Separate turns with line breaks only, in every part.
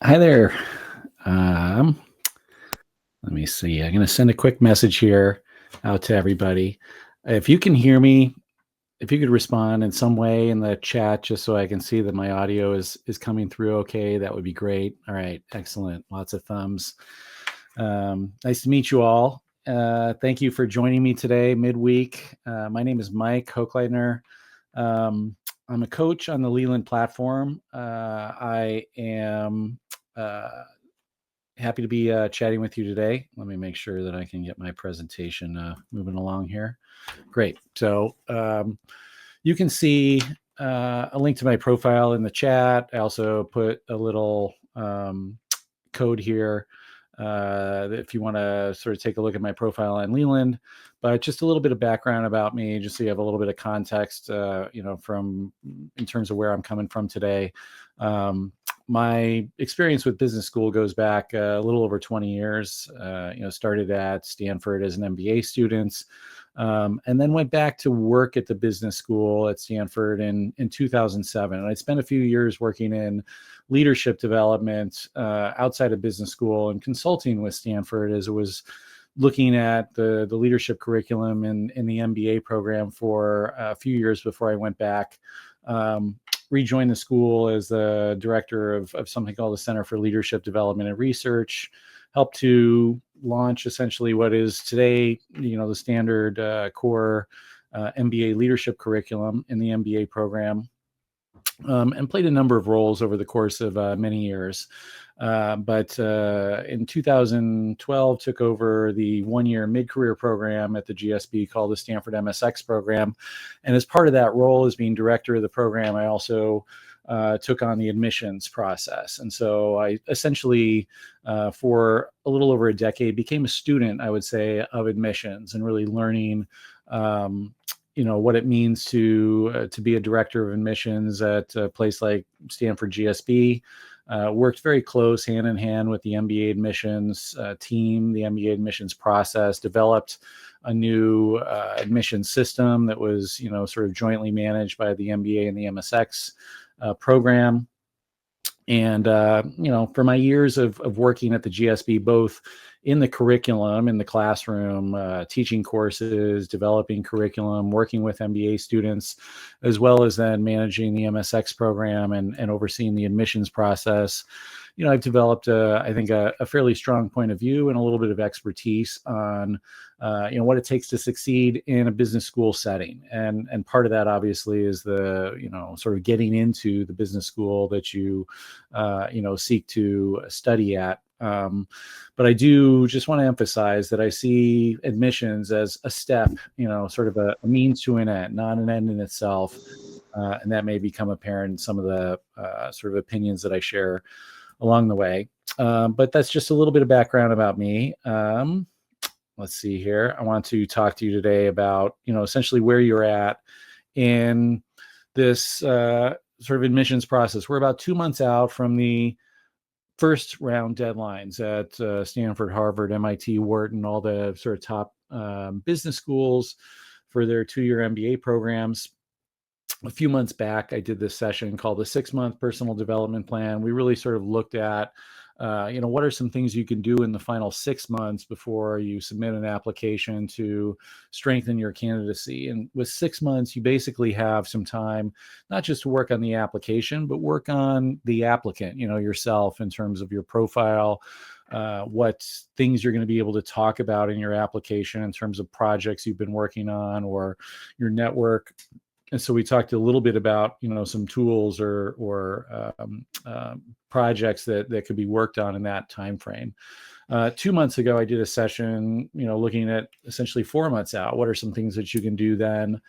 Hi there. Um, Let me see. I'm going to send a quick message here out to everybody. If you can hear me, if you could respond in some way in the chat, just so I can see that my audio is coming through okay, that would be great. All right, excellent. Lots of thumbs. Nice to meet you all. Thank you for joining me today, midweek. My name is Mike Hochleitner. I'm a coach on the Leland platform. I am happy to be chatting with you today. Let me make sure that I can get my presentation moving along here. Great. So you can see a link to my profile in the chat. I also put a little code here if you want to sort of take a look at my profile on Leland. But just a little bit of background about me, just so you have a little bit of context, from in terms of where I'm coming from today. My experience with business school goes back a little over 20 years. Started at Stanford as an MBA student, and then went back to work at the business school at Stanford in 2007. And I spent a few years working in leadership development outside of business school and consulting with Stanford as it was looking at the leadership curriculum in the MBA program for a few years before I went back. Rejoined the school as the director of something called the Center for Leadership Development and Research, helped to launch essentially what is today, the standard core MBA leadership curriculum in the MBA program, and played a number of roles over the course of many years. But in 2012, took over the one-year mid-career program at the GSB called the Stanford MSX program. And as part of that role as being director of the program, I also took on the admissions process. And so I essentially, for a little over a decade, became a student, I would say, of admissions and really learning what it means to be a director of admissions at a place like Stanford GSB. Worked very close hand in hand with the MBA admissions team, the MBA admissions process, developed a new admissions system that was, sort of jointly managed by the MBA and the MSX program. And, for my years of working at the GSB, both in the curriculum, in the classroom, teaching courses, developing curriculum, working with MBA students, as well as then managing the MSX program and overseeing the admissions process, I've developed, I think, a fairly strong point of view and a little bit of expertise on, what it takes to succeed in a business school setting. And part of that, obviously, is the, sort of getting into the business school that you, seek to study at. But I do just want to emphasize that I see admissions as a step, sort of a means to an end, not an end in itself. And that may become apparent in some of the sort of opinions that I share along the way. But that's just a little bit of background about me. Let's see here. I want to talk to you today about, essentially where you're at in this sort of admissions process. We're about 2 months out from the first round deadlines at Stanford, Harvard, MIT, Wharton, all the sort of top business schools for their 2-year MBA programs. A few months back, I did this session called the 6-month personal development plan. We really sort of looked at, what are some things you can do in the final 6 months before you submit an application to strengthen your candidacy. And with 6 months, you basically have some time, not just to work on the application, but work on the applicant, yourself in terms of your profile, what things you're going to be able to talk about in your application in terms of projects you've been working on or your network. And so we talked a little bit about, some tools or projects that could be worked on in that time frame. 2 months ago, I did a session, looking at essentially 4 months out. What are some things that you can do then?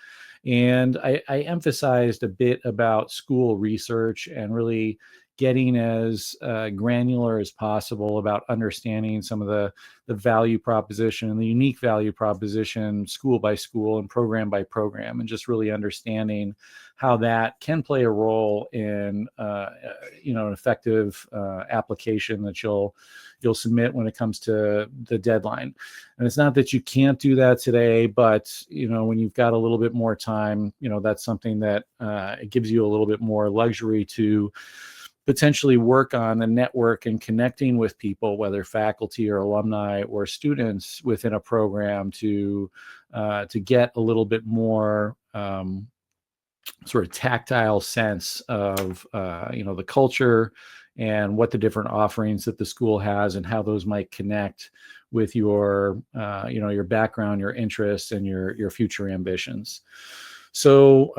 And I emphasized a bit about school research and really getting as granular as possible about understanding some of the value proposition and the unique value proposition school by school and program by program, and just really understanding how that can play a role in an effective application that you'll submit when it comes to the deadline. And it's not that you can't do that today, but when you've got a little bit more time, that's something that it gives you a little bit more luxury to potentially work on the network and connecting with people, whether faculty or alumni or students within a program, to get a little bit more sort of tactile sense of the culture and what the different offerings that the school has and how those might connect with your your background, your interests, and your future ambitions. So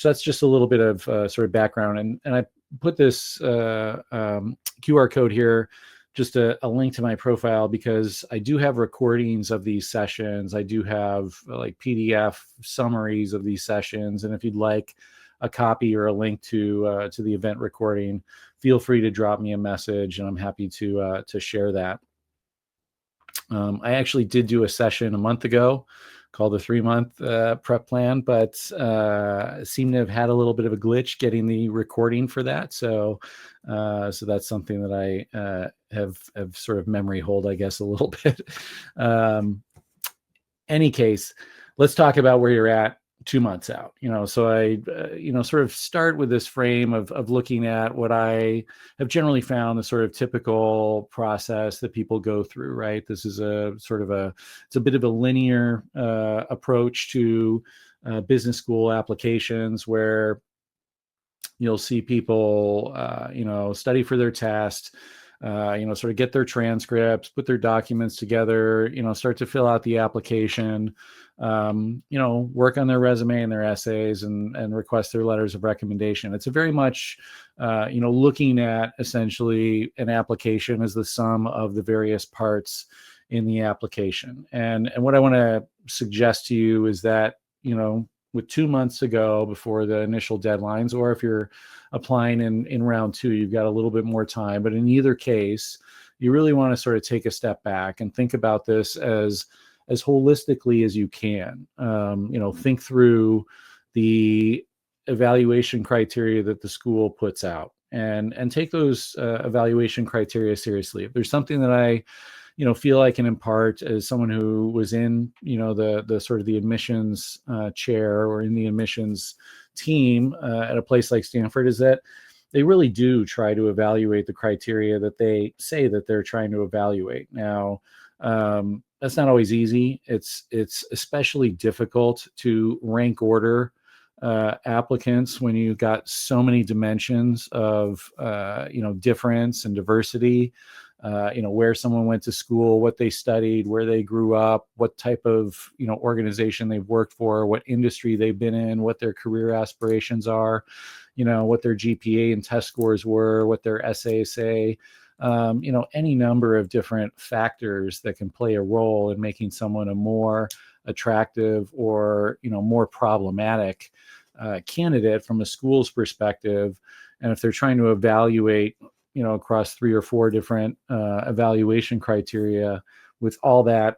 that's just a little bit of sort of background, and I put this QR code here, just a link to my profile, because I do have recordings of these sessions. I do have like PDF summaries of these sessions, and if you'd like a copy or a link to the event recording, feel free to drop me a message, and I'm happy to share that. I actually did do a session a month ago called the 3-month prep plan, but seemed to have had a little bit of a glitch getting the recording for that. So that's something that I have sort of memory hold, I guess, a little bit. Any case, let's talk about where you're at 2 months out. So I sort of start with this frame of looking at what I have generally found the sort of typical process that people go through, right? This is it's a bit of a linear approach to business school applications, where you'll see people study for their test, sort of get their transcripts, put their documents together, start to fill out the application, work on their resume and their essays, and request their letters of recommendation. It's a very much, looking at essentially an application as the sum of the various parts in the application. And what I want to suggest to you is that, with 2 months to go before the initial deadlines, or if you're applying in round 2, you've got a little bit more time. But in either case, you really want to sort of take a step back and think about this as holistically as you can. Think through the evaluation criteria that the school puts out, and take those evaluation criteria seriously. If there's something that I feel I can impart as someone who was in, the sort of the admissions chair, or in the admissions team at a place like Stanford, is that they really do try to evaluate the criteria that they say that they're trying to evaluate. Now, that's not always easy. It's especially difficult to rank order applicants when you've got so many dimensions of difference and diversity. Where someone went to school, what they studied, where they grew up, what type of organization they've worked for, what industry they've been in, what their career aspirations are, what their GPA and test scores were, what their essays say. Any number of different factors that can play a role in making someone a more attractive or more problematic candidate from a school's perspective. And if they're trying to evaluate across 3 or 4 different evaluation criteria with all that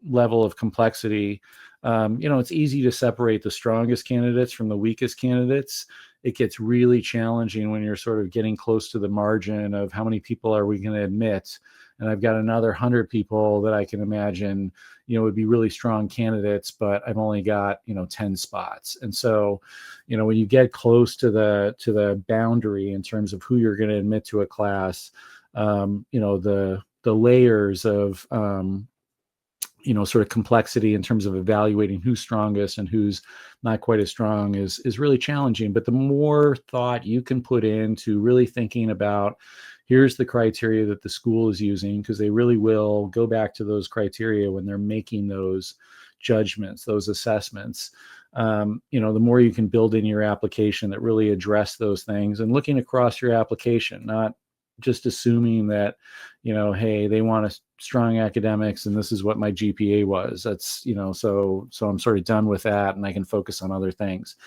level of complexity, it's easy to separate the strongest candidates from the weakest candidates. It gets really challenging when you're sort of getting close to the margin of how many people are we going to admit. And I've got another 100 people that I can imagine, would be really strong candidates, but I've only got, 10 spots. And so, when you get close to the boundary in terms of who you're going to admit to a class, the layers of, sort of complexity in terms of evaluating who's strongest and who's not quite as strong is really challenging. But the more thought you can put into really thinking about, here's the criteria that the school is using, because they really will go back to those criteria when they're making those judgments, those assessments. The more you can build in your application that really address those things, and looking across your application, not just assuming that, hey, they want a strong academics and this is what my GPA was. That's, so I'm sort of done with that and I can focus on other things.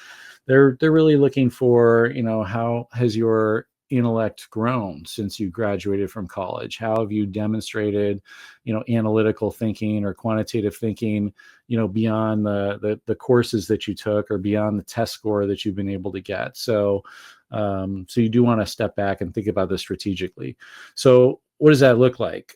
They're really looking for, how has your intellect grown since you graduated from college? How have you demonstrated, analytical thinking or quantitative thinking, beyond the courses that you took, or beyond the test score that you've been able to get. So you do want to step back and think about this strategically. So what does that look like?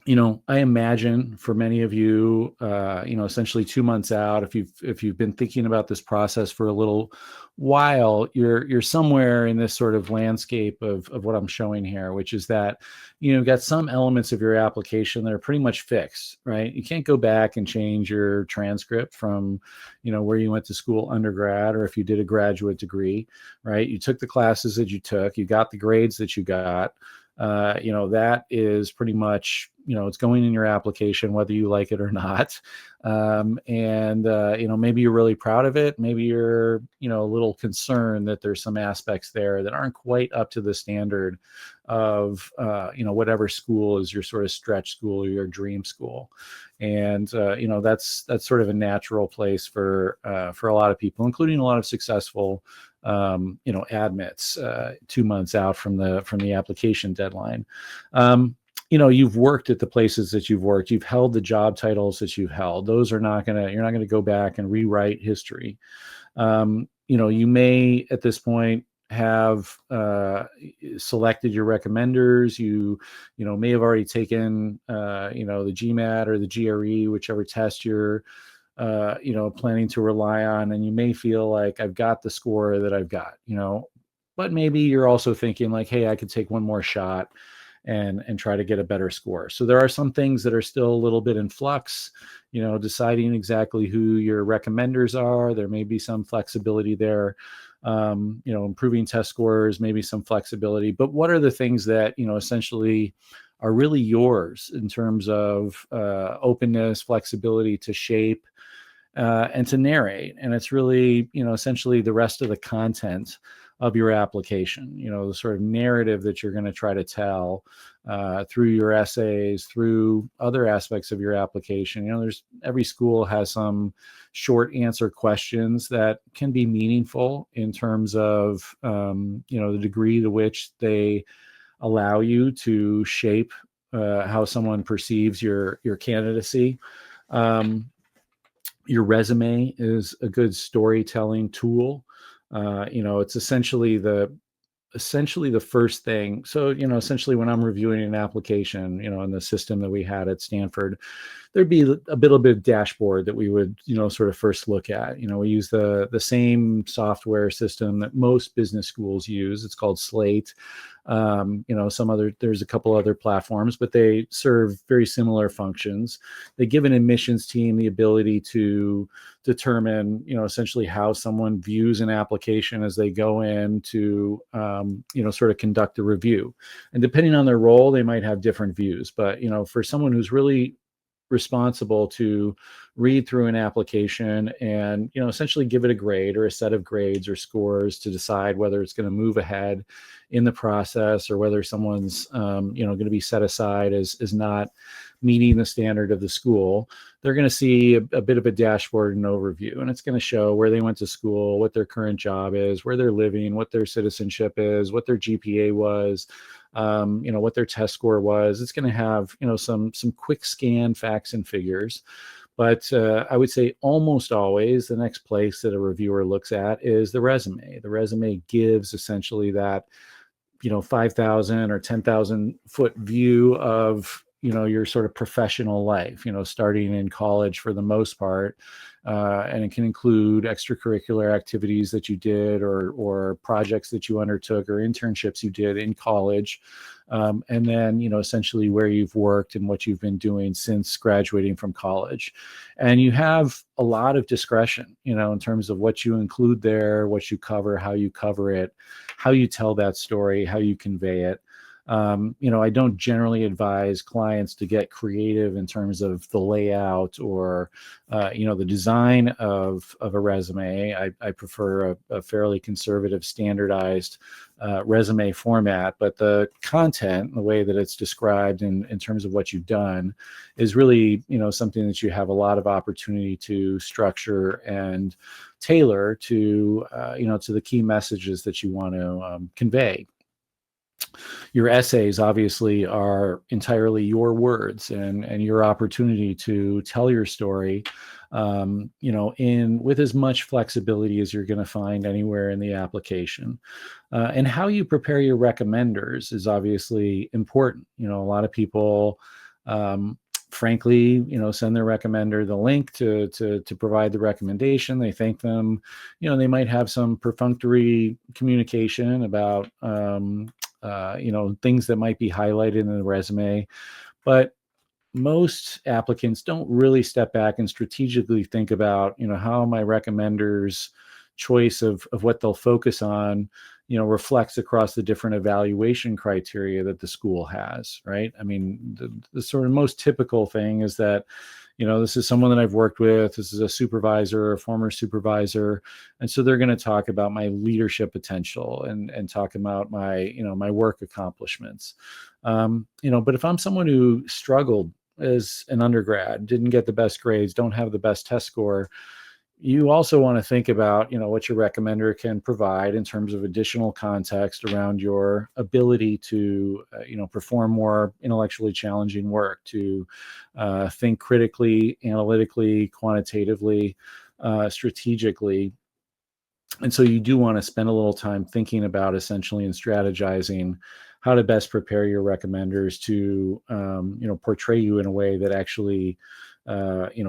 I imagine for many of you, essentially 2 months out, if you've been thinking about this process for a little while, you're somewhere in this sort of landscape of what I'm showing here, which is that you've got some elements of your application that are pretty much fixed, right? You can't go back and change your transcript from, where you went to school undergrad, or if you did a graduate degree, right? You took the classes that you took, you got the grades that you got. That is pretty much, it's going in your application, whether you like it or not. And maybe you're really proud of it. Maybe you're, a little concerned that there's some aspects there that aren't quite up to the standard of, whatever school is your sort of stretch school or your dream school. And, that's sort of a natural place for a lot of people, including a lot of successful admits 2 months out from the application deadline. You've worked at the places that you've worked. You've held the job titles that you've held. Those are you're not gonna go back and rewrite history. You may at this point have selected your recommenders. You may have already taken the GMAT or the GRE, whichever test you're planning to rely on, and you may feel like I've got the score that I've got, but maybe you're also thinking like, hey, I could take one more shot and try to get a better score. So there are some things that are still a little bit in flux, deciding exactly who your recommenders are. There may be some flexibility there, improving test scores, maybe some flexibility, but what are the things that, essentially are really yours in terms of openness, flexibility to shape and to narrate. And it's really, essentially the rest of the content of your application, the sort of narrative that you're going to try to tell through your essays, through other aspects of your application. Every school has some short answer questions that can be meaningful in terms of, the degree to which they allow you to shape how someone perceives your candidacy. Your resume is a good storytelling tool. It's essentially the first thing. So, essentially when I'm reviewing an application, in the system that we had at Stanford, there'd be a bit of dashboard that we would, sort of first look at. We use the same software system that most business schools use. It's called Slate. There's a couple other platforms, but they serve very similar functions. They give an admissions team the ability to determine, essentially how someone views an application as they go in to, sort of conduct a review. And depending on their role, they might have different views. But, for someone who's really responsible to read through an application and essentially give it a grade or a set of grades or scores to decide whether it's going to move ahead in the process or whether someone's going to be set aside as not meeting the standard of the school. They're going to see a bit of a dashboard and overview, and it's going to show where they went to school, what their current job is, where they're living, what their citizenship is, what their GPA was, what their test score was. It's going to have, some quick scan facts and figures. But I would say almost always the next place that a reviewer looks at is the resume. The resume gives essentially that, 5,000 or 10,000 foot view of, your sort of professional life, starting in college for the most part. And it can include extracurricular activities that you did or projects that you undertook or internships you did in college. And then, essentially where you've worked and what you've been doing since graduating from college. And you have a lot of discretion, in terms of what you include there, what you cover, how you cover it, how you tell that story, how you convey it. I don't generally advise clients to get creative in terms of the layout or, the design of a resume. I prefer a fairly conservative, standardized resume format, but the content, the way that it's described in terms of what you've done is really, something that you have a lot of opportunity to structure and tailor to, to the key messages that you want to convey. Your essays obviously are entirely your words and your opportunity to tell your story, in with as much flexibility as you're going to find anywhere in the application. And how you prepare your recommenders is obviously important. A lot of people frankly, send their recommender the link to provide the recommendation. They thank them. They might have some perfunctory communication about things that might be highlighted in the resume, but most applicants don't really step back and strategically think about, how my recommender's choice of what they'll focus on, reflects across the different evaluation criteria that the school has, right? I mean, the sort of most typical thing is that, this is someone that I've worked with, this is a supervisor, a former supervisor. And so they're going to talk about my leadership potential and talk about my, my work accomplishments. But if I'm someone who struggled as an undergrad, didn't get the best grades, don't have the best test score, you also want to think about, what your recommender can provide in terms of additional context around your ability to, perform more intellectually challenging work, to think critically, analytically, quantitatively, strategically. And so you do want to spend a little time thinking about essentially and strategizing how to best prepare your recommenders to, portray you in a way that actually,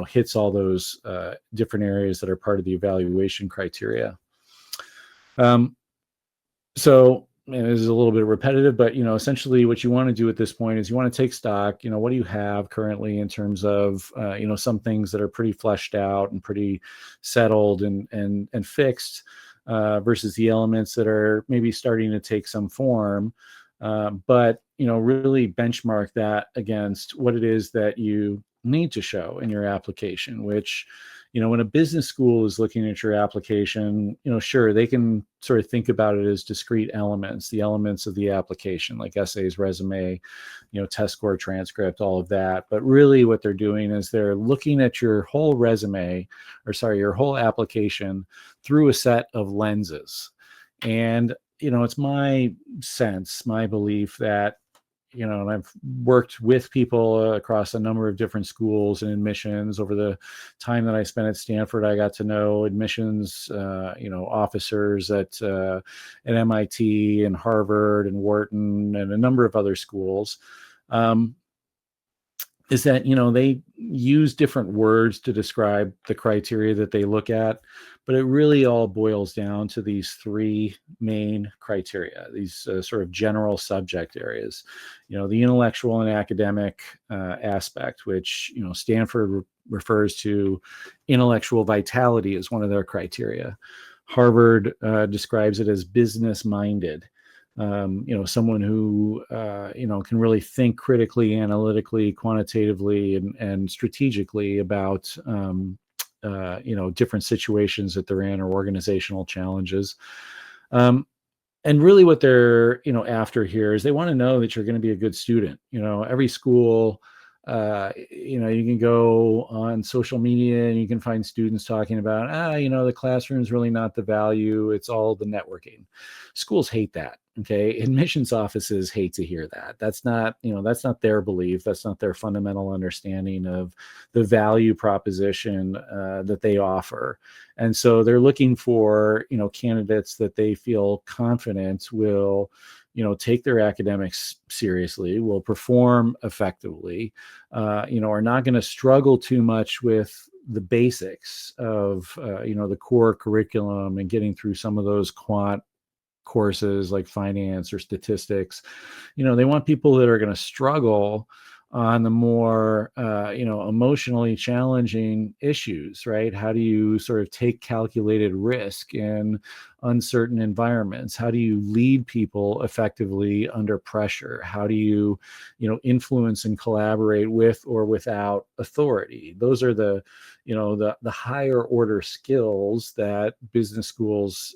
hits all those different areas that are part of the evaluation criteria. So and this is a little bit repetitive, but essentially what you want to do at this point is you want to take stock. What do you have currently in terms of some things that are pretty fleshed out and pretty settled and fixed, versus the elements that are maybe starting to take some form, but really benchmark that against what it is that you need to show in your application, which, when a business school is looking at your application, sure, they can sort of think about it as discrete elements, the elements of the application, like essays, resume, test score, transcript, all of that. But really what they're doing is they're looking at your whole resume, your whole application through a set of lenses. And, it's my sense, my belief that, and I've worked with people across a number of different schools and admissions. Over the time that I spent at Stanford, I got to know admissions, officers at MIT and Harvard and Wharton and a number of other schools. Is that, they use different words to describe the criteria that they look at, but it really all boils down to these three main criteria, these sort of general subject areas. The intellectual and academic aspect, which, Stanford refers to intellectual vitality as one of their criteria. Harvard describes it as business-minded. Someone who, can really think critically, analytically, quantitatively, and strategically about, different situations that they're in or organizational challenges. And really what they're, after here is they want to know that you're going to be a good student. Every school, you can go on social media and you can find students talking about, the classroom's really not the value. It's all the networking. Schools hate that. Okay. Admissions offices hate to hear that. That's not their belief. That's not their fundamental understanding of the value proposition that they offer. And so they're looking for, candidates that they feel confident will, take their academics seriously, will perform effectively, are not going to struggle too much with the basics of, the core curriculum and getting through some of those quant courses like finance or statistics. They want people that are going to struggle on the more, emotionally challenging issues, right? How do you sort of take calculated risk in uncertain environments? How do you lead people effectively under pressure? How do you, influence and collaborate with or without authority? Those are the higher order skills that business schools,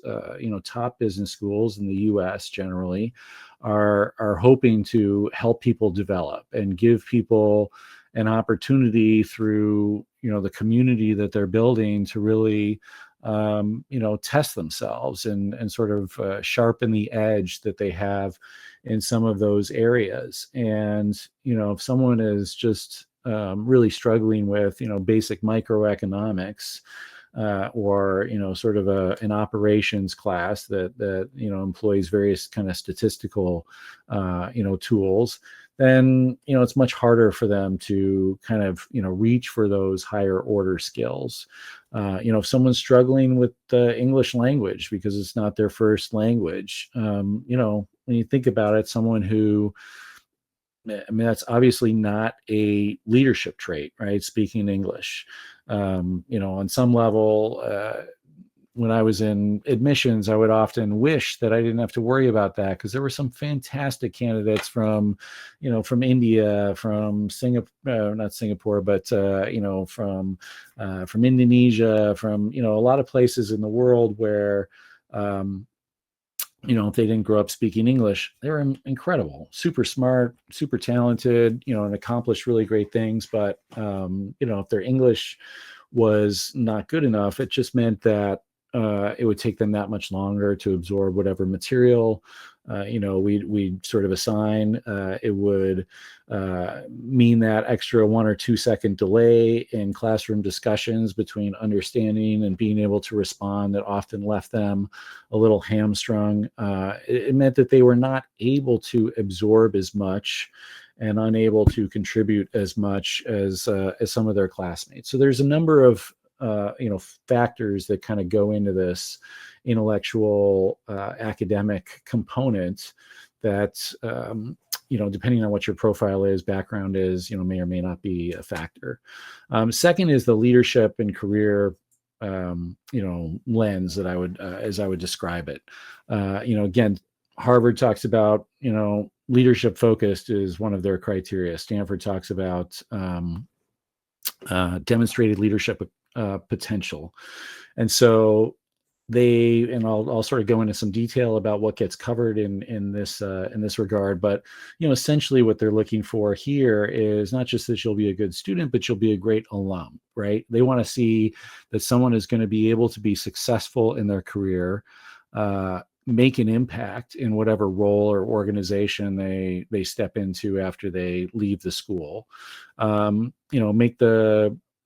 top business schools in the US generally are hoping to help people develop and give people an opportunity through, the community that they're building to really, test themselves and sort of sharpen the edge that they have in some of those areas. And, if someone is just really struggling with, basic microeconomics, or sort of an operations class that employs various kind of statistical tools, then it's much harder for them to kind of reach for those higher order skills. If someone's struggling with the English language because it's not their first language, when you think about it, someone who, I mean, that's obviously not a leadership trait, right? Speaking English, on some level, when I was in admissions, I would often wish that I didn't have to worry about that, because there were some fantastic candidates from India, from Singapore, not Singapore, but from Indonesia, from a lot of places in the world where um, if they didn't grow up speaking English, they were incredible, super smart, super talented, and accomplished really great things. But, if their English was not good enough, it just meant that it would take them that much longer to absorb whatever material we sort of assign. It would mean that extra 1 or 2 second delay in classroom discussions between understanding and being able to respond that often left them a little hamstrung. It meant that they were not able to absorb as much and unable to contribute as much as some of their classmates. So there's a number of factors that kind of go into this intellectual academic component that depending on what your profile is, background is, may or may not be a factor. Second is the leadership and career lens that I would as I would describe it. Again, Harvard talks about leadership focused is one of their criteria. Stanford talks about demonstrated leadership potential. And so I'll sort of go into some detail about what gets covered in this regard, but essentially what they're looking for here is not just that you'll be a good student, but you'll be a great alum, right? They want to see that someone is going to be able to be successful in their career, make an impact in whatever role or organization they step into after they leave the school.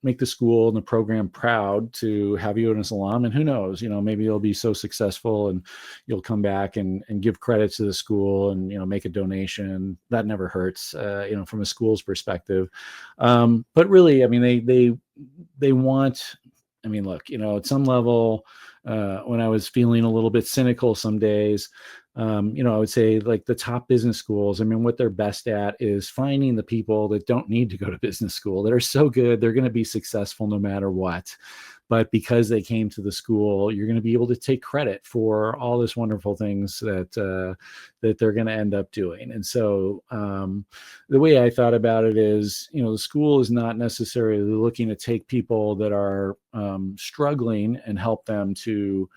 Make the school and the program proud to have you as an alum. And who knows, maybe you'll be so successful and you'll come back and give credit to the school and, make a donation. That never hurts, from a school's perspective. But really, I mean, they want, I mean, look, at some level, when I was feeling a little bit cynical some days, I would say like the top business schools, I mean, what they're best at is finding the people that don't need to go to business school, that are so good, they're going to be successful no matter what. But because they came to the school, you're going to be able to take credit for all this wonderful things that they're going to end up doing. And so the way I thought about it is, the school is not necessarily looking to take people that are struggling and help them to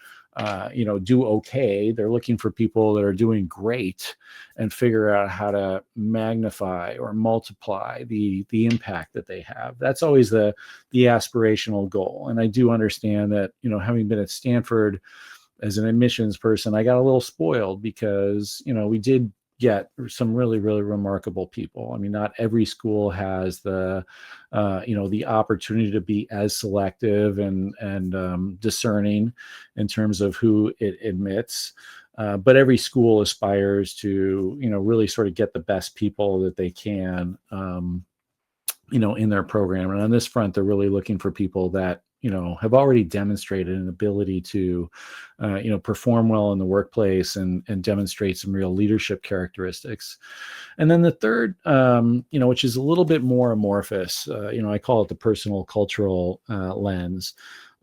do okay. They're looking for people that are doing great and figure out how to magnify or multiply the impact that they have. That's always the aspirational goal. And I do understand that, having been at Stanford as an admissions person, I got a little spoiled because, we did get some really, really remarkable people. I mean, not every school has the opportunity to be as selective and discerning in terms of who it admits. But every school aspires to, really sort of get the best people that they can, in their program. And on this front, they're really looking for people that, have already demonstrated an ability to, perform well in the workplace and demonstrate some real leadership characteristics. And then the third, which is a little bit more amorphous, I call it the personal cultural lens.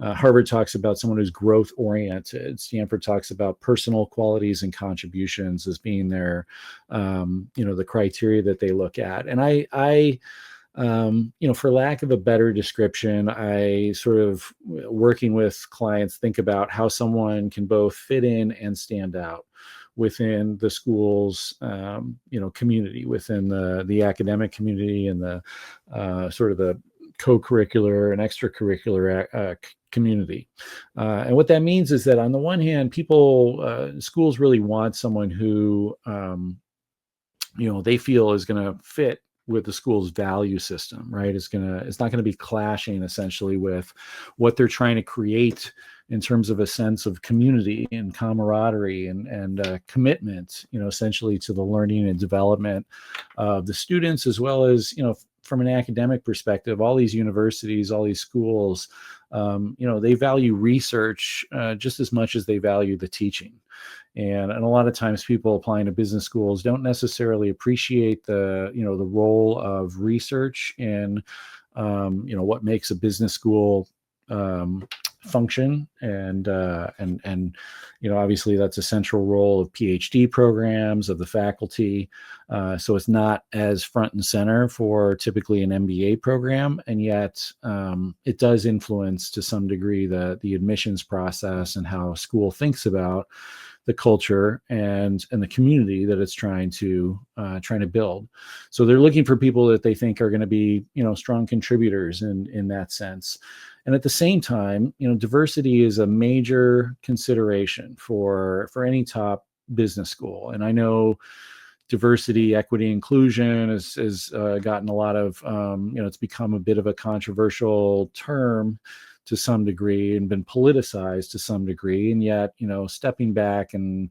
Harvard talks about someone who's growth oriented. Stanford talks about personal qualities and contributions as being their, the criteria that they look at. And I for lack of a better description, I sort of, working with clients, think about how someone can both fit in and stand out within the school's, community, within the academic community and the sort of the co-curricular and extracurricular community. And what that means is that on the one hand, schools really want someone who, they feel is going to fit the school's value system, right? It's not gonna be clashing essentially with what they're trying to create in terms of a sense of community and camaraderie and commitment, essentially to the learning and development of the students, as well as, from an academic perspective. All these universities, all these schools, they value research just as much as they value the teaching. And a lot of times people applying to business schools don't necessarily appreciate the role of research in what makes a business school function. And obviously that's a central role of PhD programs, of the faculty. So it's not as front and center for typically an MBA program, and yet it does influence to some degree the admissions process and how a school thinks about the culture and the community that it's trying to build. So they're looking for people that they think are going to be strong contributors in that sense. And at the same time, diversity is a major consideration for any top business school. And I know diversity, equity, inclusion has gotten a lot of it's become a bit of a controversial term to some degree and been politicized to some degree. And yet, stepping back and,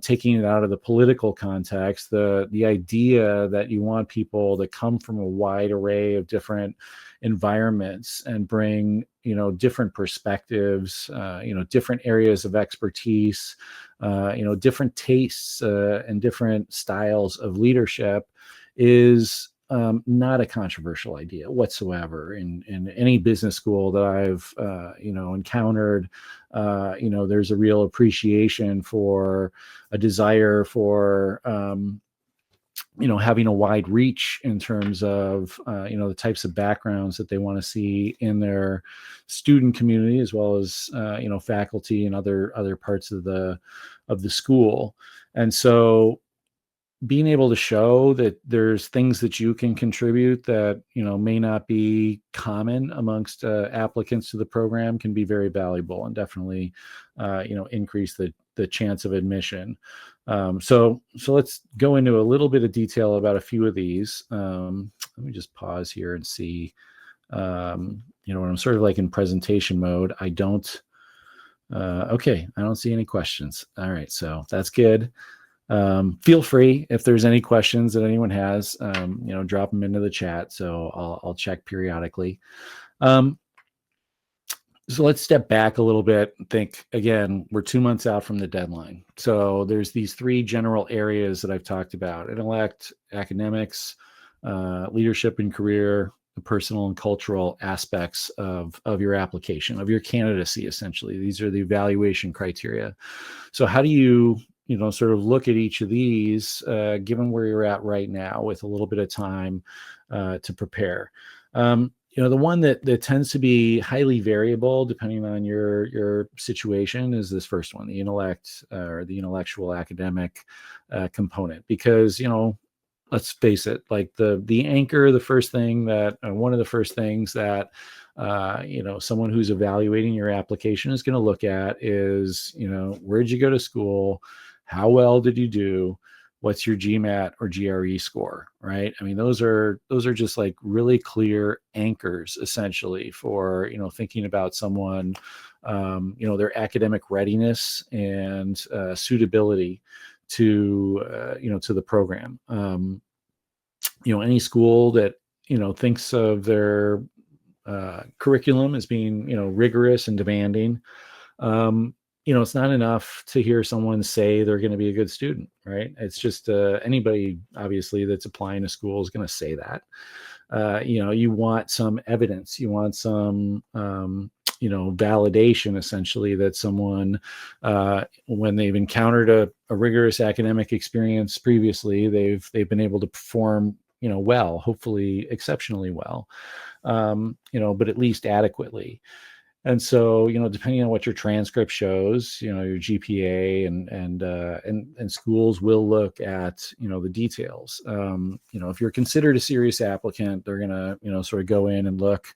taking it out of the political context, the idea that you want people that come from a wide array of different environments and bring, different perspectives, different areas of expertise, different tastes and different styles of leadership is not a controversial idea whatsoever in any business school that I've encountered. There's a real appreciation for a desire for having a wide reach in terms of the types of backgrounds that they want to see in their student community, as well as faculty and other parts of the school. And so being able to show that there's things that you can contribute that may not be common amongst applicants to the program can be very valuable, and definitely increase the chance of admission. So let's go into a little bit of detail about a few of these. Let me just pause here and see. When I'm sort of like in presentation mode, I don't see any questions. All right, so that's good. Feel free, if there's any questions that anyone has, drop them into the chat. So I'll check periodically. So let's step back a little bit and think again, we're 2 months out from the deadline. So there's these three general areas that I've talked about: intellect, academics, leadership and career, the personal and cultural aspects of your application, of your candidacy. Essentially, these are the evaluation criteria. So how do you sort of look at each of these, given where you're at right now with a little bit of time to prepare? The one that tends to be highly variable depending on your situation is this first one, the intellect or the intellectual academic component, because, let's face it, like the anchor, the first thing that one of the first things that someone who's evaluating your application is going to look at is, where'd you go to school? How well did you do? What's your GMAT or GRE score, right? I mean, those are just like really clear anchors essentially for, thinking about someone, their academic readiness and suitability to, to the program. Any school that, thinks of their curriculum as being, rigorous and demanding, it's not enough to hear someone say they're going to be a good student, right? It's just anybody, obviously, that's applying to school is going to say that. You want some evidence. You want some, validation, essentially, that someone, when they've encountered a rigorous academic experience previously, they've been able to perform, well, hopefully exceptionally well, but at least adequately. And so, depending on what your transcript shows, your GPA and schools will look at, the details. If you're considered a serious applicant, they're going to, sort of go in and look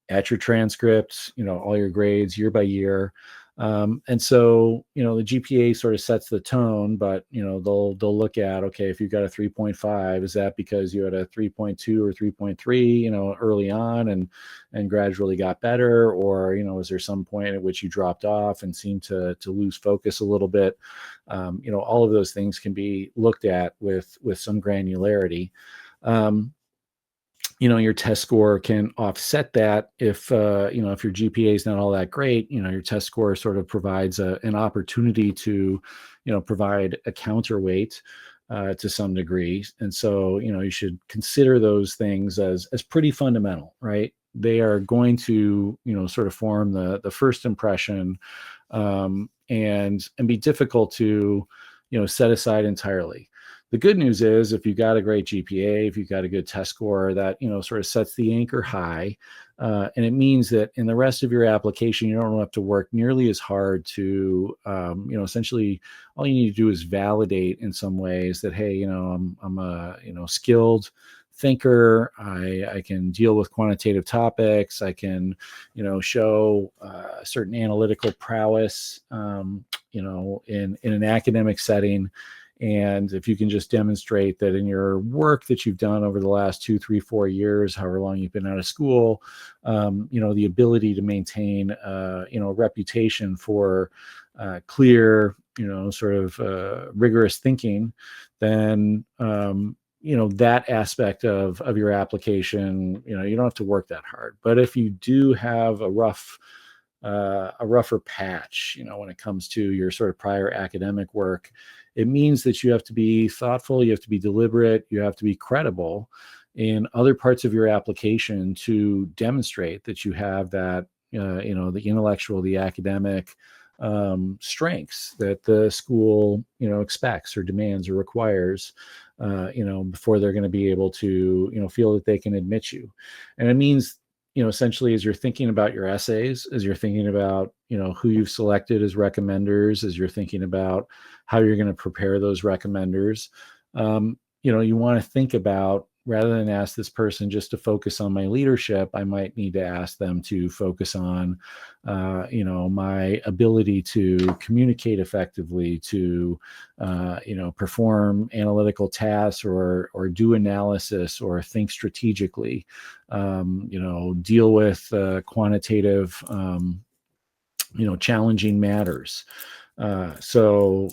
at your transcripts, all your grades year by year. And so, the GPA sort of sets the tone, but, they'll look at, okay, if you've got a 3.5, is that because you had a 3.2 or 3.3, early on and gradually got better? Or, is there some point at which you dropped off and seemed to lose focus a little bit? All of those things can be looked at with some granularity. Your test score can offset that if your GPA is not all that great. Your test score sort of provides an opportunity to provide a counterweight to some degree. And so you should consider those things as pretty fundamental, right? They are going to sort of form the first impression, and be difficult to set aside entirely. The good news is if you've got a great GPA, if you've got a good test score, that sort of sets the anchor high, and it means that in the rest of your application, you don't have to work nearly as hard to, essentially all you need to do is validate in some ways that, hey, I'm a skilled thinker. I can deal with quantitative topics. I can show certain analytical prowess, in an academic setting. And if you can just demonstrate that in your work that you've done over the last 2, 3, 4 years, however long you've been out of school, the ability to maintain, a reputation for clear, sort of rigorous thinking, then, that aspect of your application, you don't have to work that hard. But if you do have a rougher patch, when it comes to your sort of prior academic work, it means that you have to be thoughtful, you have to be deliberate, you have to be credible in other parts of your application to demonstrate that you have that, the intellectual, the academic strengths that the school, expects or demands or requires, before they're going to be able to, feel that they can admit you. And it means, essentially, as you're thinking about your essays, as you're thinking about, who you've selected as recommenders, as you're thinking about how you're going to prepare those recommenders, you want to think about, rather than ask this person just to focus on my leadership, I might need to ask them to focus on, my ability to communicate effectively, to, perform analytical tasks or do analysis or think strategically, deal with quantitative, challenging matters. So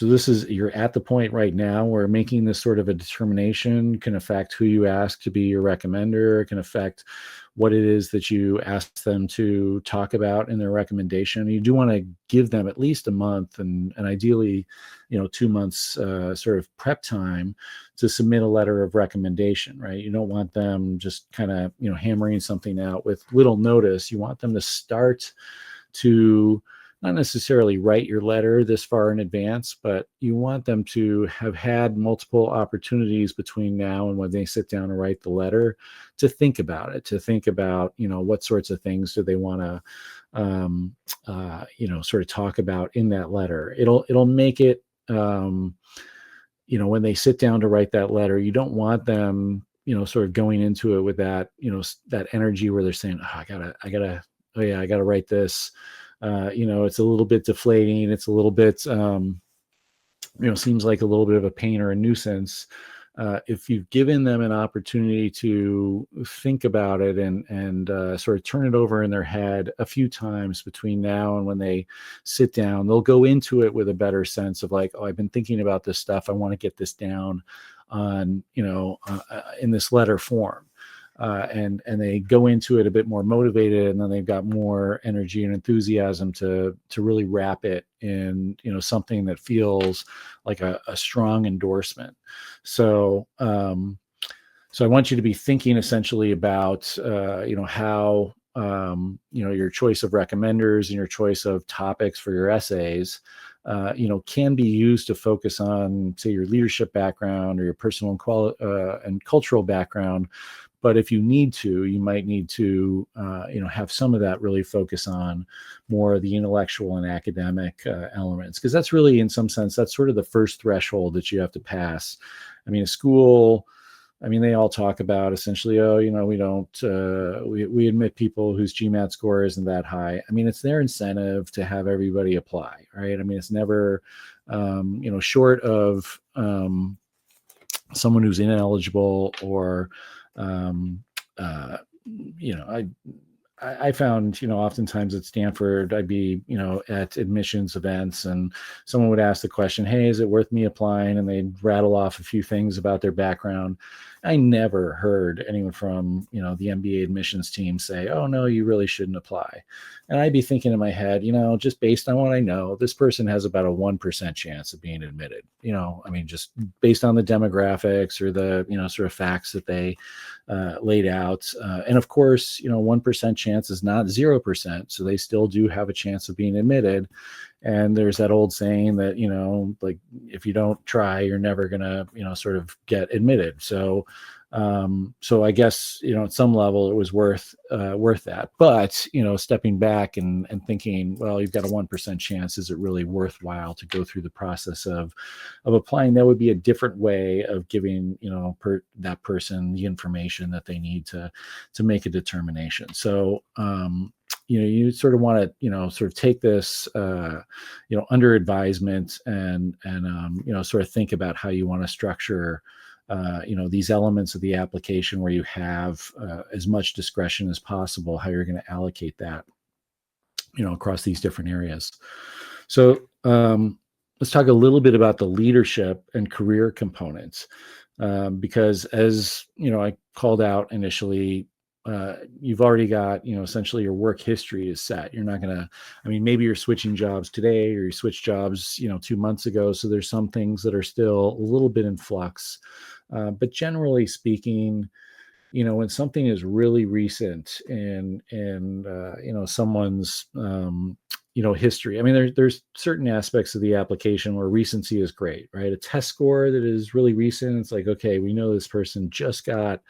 this is, you're at the point right now where making this sort of a determination can affect who you ask to be your recommender. It can affect what it is that you ask them to talk about in their recommendation. You do want to give them at least a month and ideally, 2 months sort of prep time to submit a letter of recommendation, right? You don't want them just kind of, hammering something out with little notice. You want them to start to not necessarily write your letter this far in advance, but you want them to have had multiple opportunities between now and when they sit down and write the letter to think about it, what sorts of things do they want to, sort of talk about in that letter. It'll make it, when they sit down to write that letter, you don't want them, sort of going into it with that, that energy where they're saying, oh, I gotta write this. It's a little bit deflating. It's a little bit, seems like a little bit of a pain or a nuisance. If you've given them an opportunity to think about it and sort of turn it over in their head a few times between now and when they sit down, they'll go into it with a better sense of like, oh, I've been thinking about this stuff. I want to get this down on, in this letter form. And they go into it a bit more motivated, and then they've got more energy and enthusiasm to really wrap it in, something that feels like a strong endorsement. So, so I want you to be thinking essentially about, how, your choice of recommenders and your choice of topics for your essays, can be used to focus on, say, your leadership background or your personal and cultural background. But if you need to, you might need to, have some of that really focus on more of the intellectual and academic elements, because that's really, in some sense, that's sort of the first threshold that you have to pass. I mean, a school, I mean, they all talk about essentially, oh, we don't, we admit people whose GMAT score isn't that high. I mean, it's their incentive to have everybody apply, right? I mean, it's never, short of someone who's ineligible or, um, uh, you know, I, I found, oftentimes at Stanford, I'd be, at admissions events and someone would ask the question, hey, is it worth me applying? And they'd rattle off a few things about their background. I never heard anyone from, the MBA admissions team say, oh, no, you really shouldn't apply. And I'd be thinking in my head, just based on what I know, this person has about a 1% chance of being admitted. I mean, just based on the demographics or the, sort of facts that they laid out. And of course, 1% chance is not 0%. So they still do have a chance of being admitted. And there's that old saying that, like if you don't try, you're never going to, sort of get admitted. So I guess, at some level it was worth that. But, stepping back and thinking, well, you've got a 1% chance. Is it really worthwhile to go through the process of applying? That would be a different way of giving, that person the information that they need to make a determination. So, you sort of want to, sort of take this, under advisement and sort of think about how you want to structure, these elements of the application where you have as much discretion as possible, how you're going to allocate that, across these different areas. So let's talk a little bit about the leadership and career components, because as, I called out initially, you've already got, essentially your work history is set. You're not going to, maybe you're switching jobs today or you switched jobs, 2 months ago. So there's some things that are still a little bit in flux. But generally speaking, when something is really recent in someone's, history, there's certain aspects of the application where recency is great, right? A test score that is really recent, it's like, okay, we know this person just got,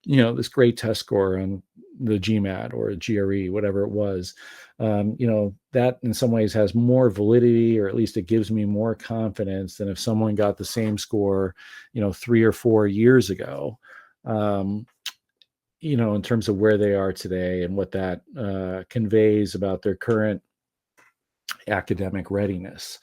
this great test score on the GMAT or GRE, whatever it was, that in some ways has more validity, or at least it gives me more confidence than if someone got the same score, 3 or 4 years ago, in terms of where they are today and what that conveys about their current academic readiness.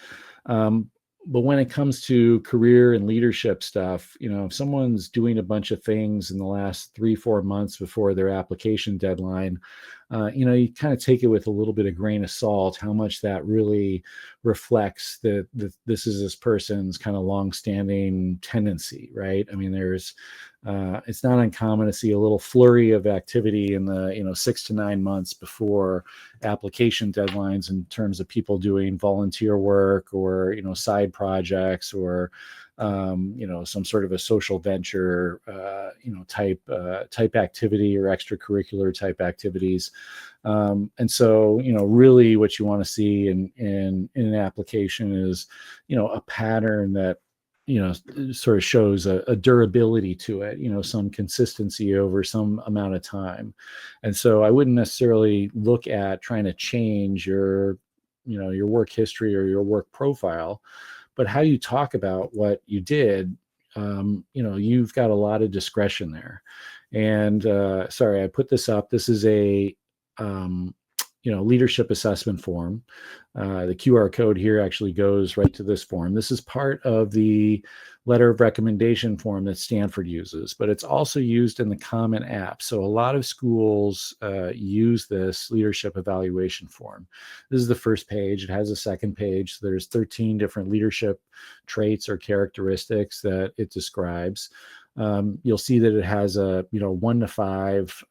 But when it comes to career and leadership stuff, if someone's doing a bunch of things in the last 3-4 months before their application deadline, you kind of take it with a little bit of grain of salt, how much that really reflects that this is this person's kind of longstanding tendency, right? It's not uncommon to see a little flurry of activity in the 6 to 9 months before application deadlines in terms of people doing volunteer work or side projects or some sort of a social venture type activity or extracurricular type activities. And so really what you want to see in an application is a pattern that sort of shows a durability to it, some consistency over some amount of time. And so I wouldn't necessarily look at trying to change your work history or your work profile, but how you talk about what you did, you've got a lot of discretion there. And sorry, I put this up. This is a, leadership assessment form. The QR code here actually goes right to this form. This is part of the letter of recommendation form that Stanford uses, but it's also used in the Common App. So a lot of schools use this leadership evaluation form. This is the first page. It has a second page. So there's 13 different leadership traits or characteristics that it describes. You'll see that it has a 1 to 5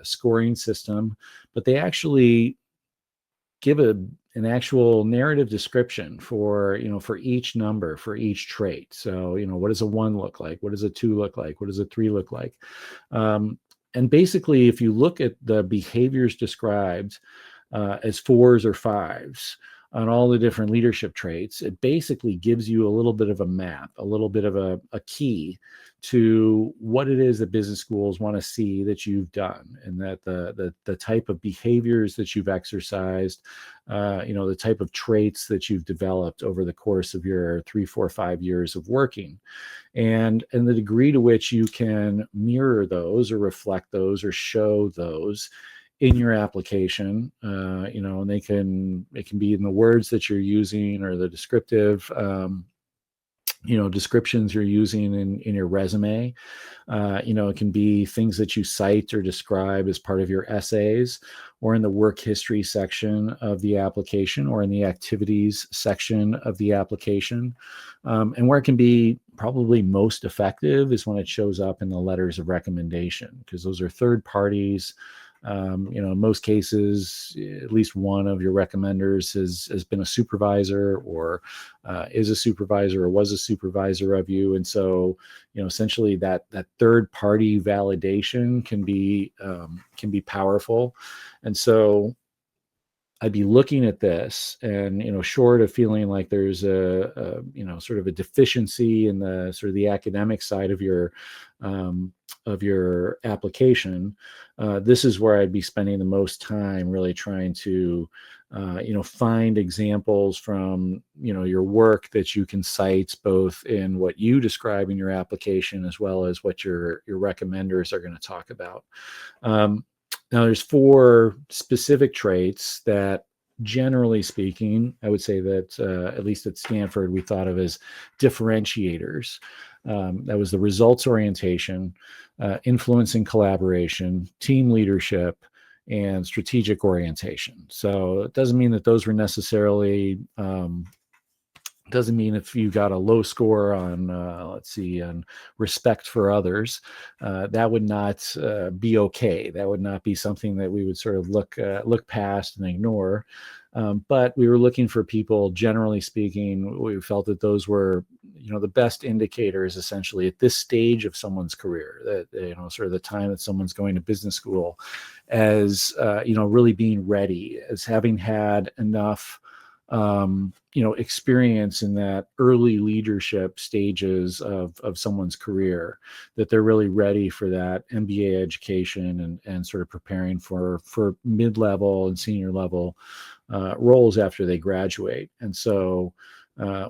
scoring system, but they actually give an actual narrative description for each number, for each trait. So what does a 1 look like? What does a 2 look like? What does a 3 look like? And basically, if you look at the behaviors described as 4s or 5s on all the different leadership traits, it basically gives you a little bit of a map, a little bit of a key to what it is that business schools want to see that you've done, and that the type of behaviors that you've exercised the type of traits that you've developed over the course of your 3, 4, 5 years of working, and the degree to which you can mirror those or reflect those or show those in your application. And it can be in the words that you're using or the descriptive descriptions you're using in your resume. It can be things that you cite or describe as part of your essays, or in the work history section of the application, or in the activities section of the application. And where it can be probably most effective is when it shows up in the letters of recommendation, because those are third parties. In most cases, at least one of your recommenders has been a supervisor, or is a supervisor, or was a supervisor of you. And so, essentially that third party validation can be powerful. And so I'd be looking at this, and short of feeling like there's a sort of a deficiency in the sort of the academic side of your application, this is where I'd be spending the most time really trying to find examples from your work that you can cite, both in what you describe in your application as well as what your recommenders are going to talk about. Now, there's 4 specific traits that, generally speaking, I would say that at least at Stanford, we thought of as differentiators. That was the results orientation, influence and collaboration, team leadership, and strategic orientation. So it doesn't mean that those were necessarily doesn't mean if you got a low score on, on respect for others, that would not be okay. That would not be something that we would sort of look past and ignore. But we were looking for people, generally speaking, we felt that those were, the best indicators essentially at this stage of someone's career, that, sort of the time that someone's going to business school, as, really being ready, as having had enough experience in that early leadership stages of someone's career, that they're really ready for that MBA education and sort of preparing for mid-level and senior level roles after they graduate. And so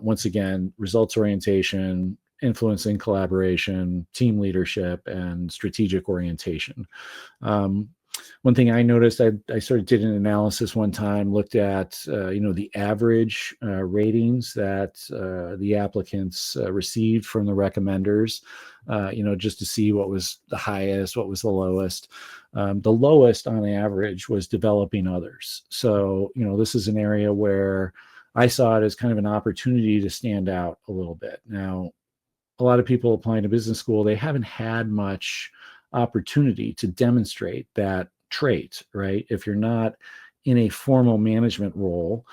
once again, results orientation, influence and collaboration, team leadership, and strategic orientation. One thing I noticed, I sort of did an analysis one time, looked at, the average ratings that the applicants received from the recommenders, just to see what was the highest, what was the lowest. The lowest on average was developing others. So, this is an area where I saw it as kind of an opportunity to stand out a little bit. Now, a lot of people applying to business school, they haven't had much opportunity to demonstrate that trait, right? If you're not in a formal management role,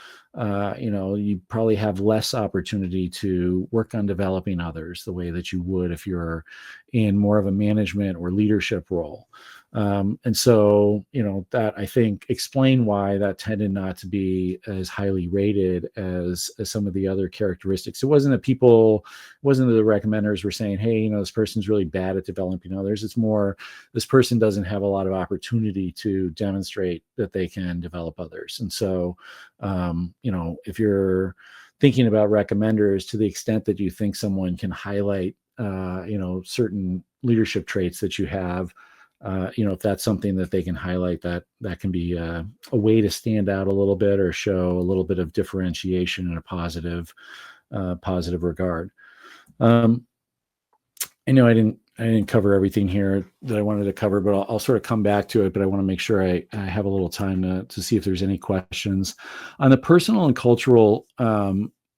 you probably have less opportunity to work on developing others the way that you would if you're in more of a management or leadership role. And so, that I think explain why that tended not to be as highly rated as some of the other characteristics. It wasn't that the recommenders were saying, hey, this person's really bad at developing others. It's more, this person doesn't have a lot of opportunity to demonstrate that they can develop others. And so, if you're thinking about recommenders, to the extent that you think someone can highlight, certain leadership traits that you have, if that's something that they can highlight, that can be a way to stand out a little bit or show a little bit of differentiation in a positive regard. I know I didn't cover everything here that I wanted to cover, but I'll sort of come back to it. But I want to make sure I have a little time to see if there's any questions on the personal and cultural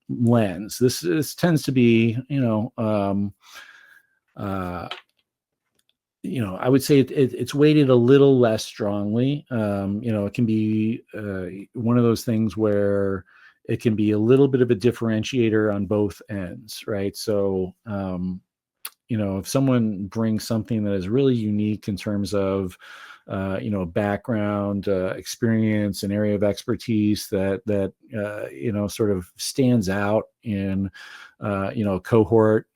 lens. This tends to be, I would say it's weighted a little less strongly. It can be one of those things where it can be a little bit of a differentiator on both ends, right? So, if someone brings something that is really unique in terms of background, experience, an area of expertise that sort of stands out in a cohort.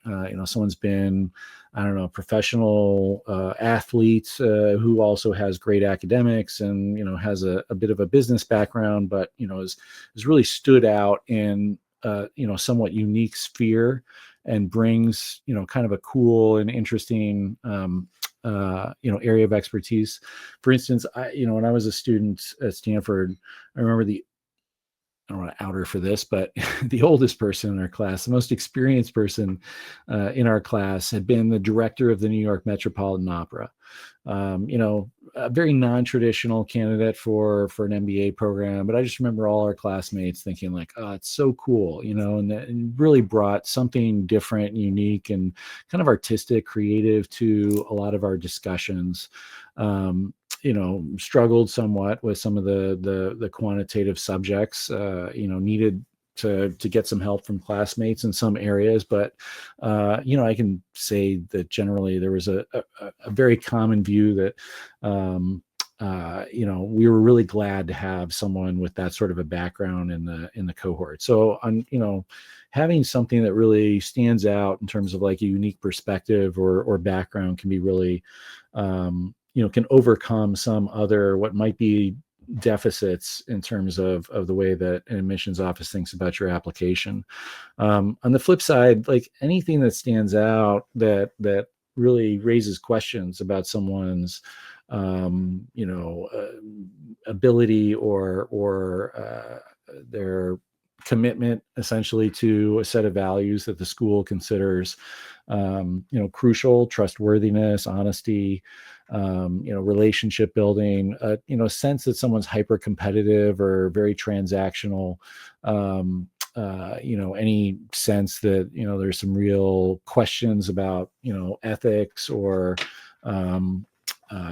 Someone's been, I don't know, professional athlete who also has great academics and has a bit of a business background, but has really stood out in somewhat unique sphere and brings kind of a cool and interesting area of expertise. For instance, when I was a student at Stanford, I remember I don't want to out her for this, but the oldest person in our class, the most experienced person in our class, had been the director of the New York Metropolitan Opera. A very non-traditional candidate for an MBA program, but I just remember all our classmates thinking like, oh, it's so cool, and really brought something different and unique and kind of artistic, creative to a lot of our discussions. Struggled somewhat with some of the quantitative subjects, needed to get some help from classmates in some areas, but I can say that generally there was a very common view that we were really glad to have someone with that sort of a background in the cohort. So having something that really stands out in terms of like a unique perspective or background can be really can overcome some other what might be deficits in terms of the way that an admissions office thinks about your application. On the flip side, like anything that stands out that really raises questions about someone's ability or their commitment essentially to a set of values that the school considers crucial: trustworthiness, honesty, relationship building, a sense that someone's hyper competitive or very transactional, any sense that there's some real questions about ethics or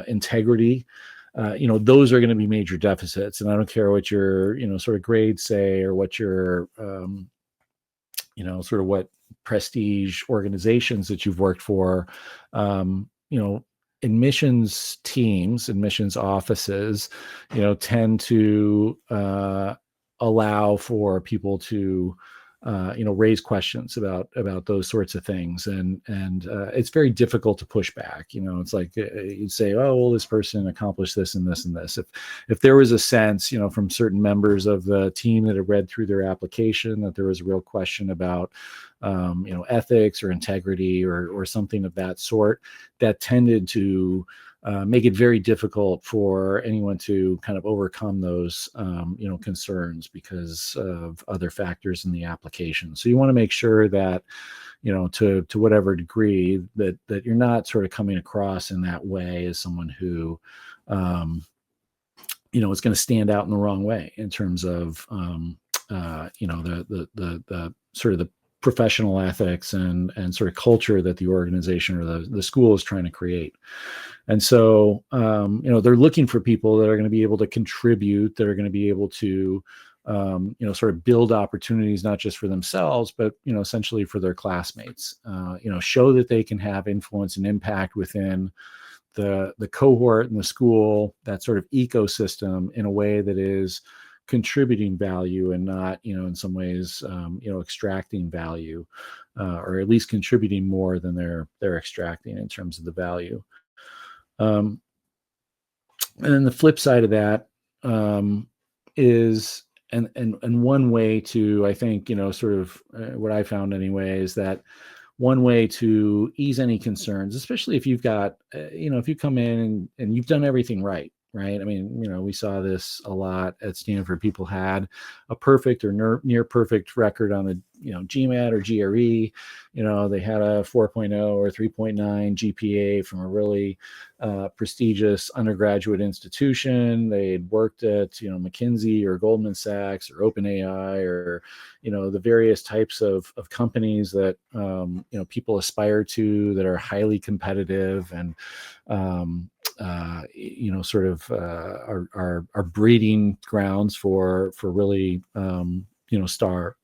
integrity. Those are going to be major deficits, and I don't care what your sort of grades say or what your sort of what prestige organizations that you've worked for. Admissions teams, admissions offices, tend to allow for people to raise questions about those sorts of things, and it's very difficult to push back. It's like you'd say, oh, well, this person accomplished this and this and this. If there was a sense, from certain members of the team that had read through their application that there was a real question about ethics or integrity or something of that sort, that tended to make it very difficult for anyone to kind of overcome those, concerns because of other factors in the application. So you want to make sure that, to whatever degree that you're not sort of coming across in that way as someone who, is going to stand out in the wrong way in terms of, the sort of the professional ethics and sort of culture that the organization or the school is trying to create. And so, they're looking for people that are going to be able to contribute, that are going to be able to, sort of build opportunities, not just for themselves, but, essentially for their classmates, show that they can have influence and impact within the cohort and the school, that sort of ecosystem, in a way that is contributing value and not, in some ways, extracting value, or at least contributing more than they're extracting in terms of the value. And then the flip side of that is, and one way to, I think, sort of what I found anyway, is that one way to ease any concerns, especially if you've got, if you come in and you've done everything right. I mean, we saw this a lot at Stanford. People had a perfect or near perfect record on the, GMAT or GRE. They had a 4.0 or 3.9 GPA from a really prestigious undergraduate institution. They had worked at, McKinsey or Goldman Sachs or OpenAI or, the various types of companies that, people aspire to, that are highly competitive and, sort of are breeding grounds for really, star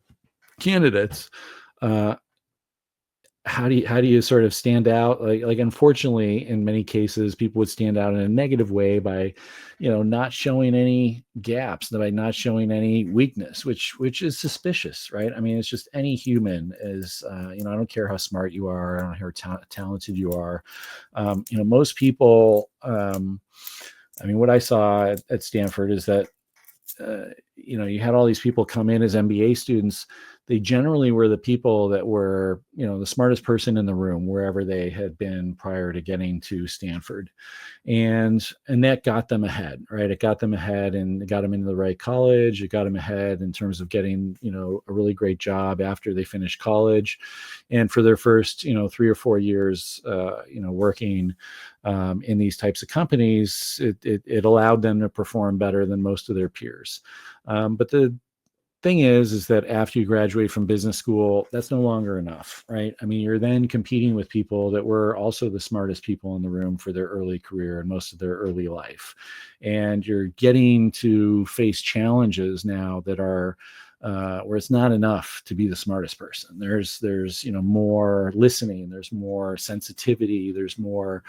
candidates. how do you sort of stand out? Like unfortunately, in many cases, people would stand out in a negative way by, not showing any gaps, by not showing any weakness, which is suspicious, right? I mean, it's just any human is, I don't care how smart you are, I don't care how talented you are. Most people. I mean, what I saw at Stanford is that you had all these people come in as MBA students. They generally were the people that were, the smartest person in the room, wherever they had been prior to getting to Stanford. And that got them ahead, right? It got them ahead, and it got them into the right college. It got them ahead in terms of getting, a really great job after they finished college. And for their first, 3 or 4 years, working in these types of companies, it allowed them to perform better than most of their peers. But the thing is that after you graduate from business school, that's no longer enough, right? I mean, you're then competing with people that were also the smartest people in the room for their early career and most of their early life. And you're getting to face challenges now that are where it's not enough to be the smartest person. There's more listening, there's more sensitivity, there's more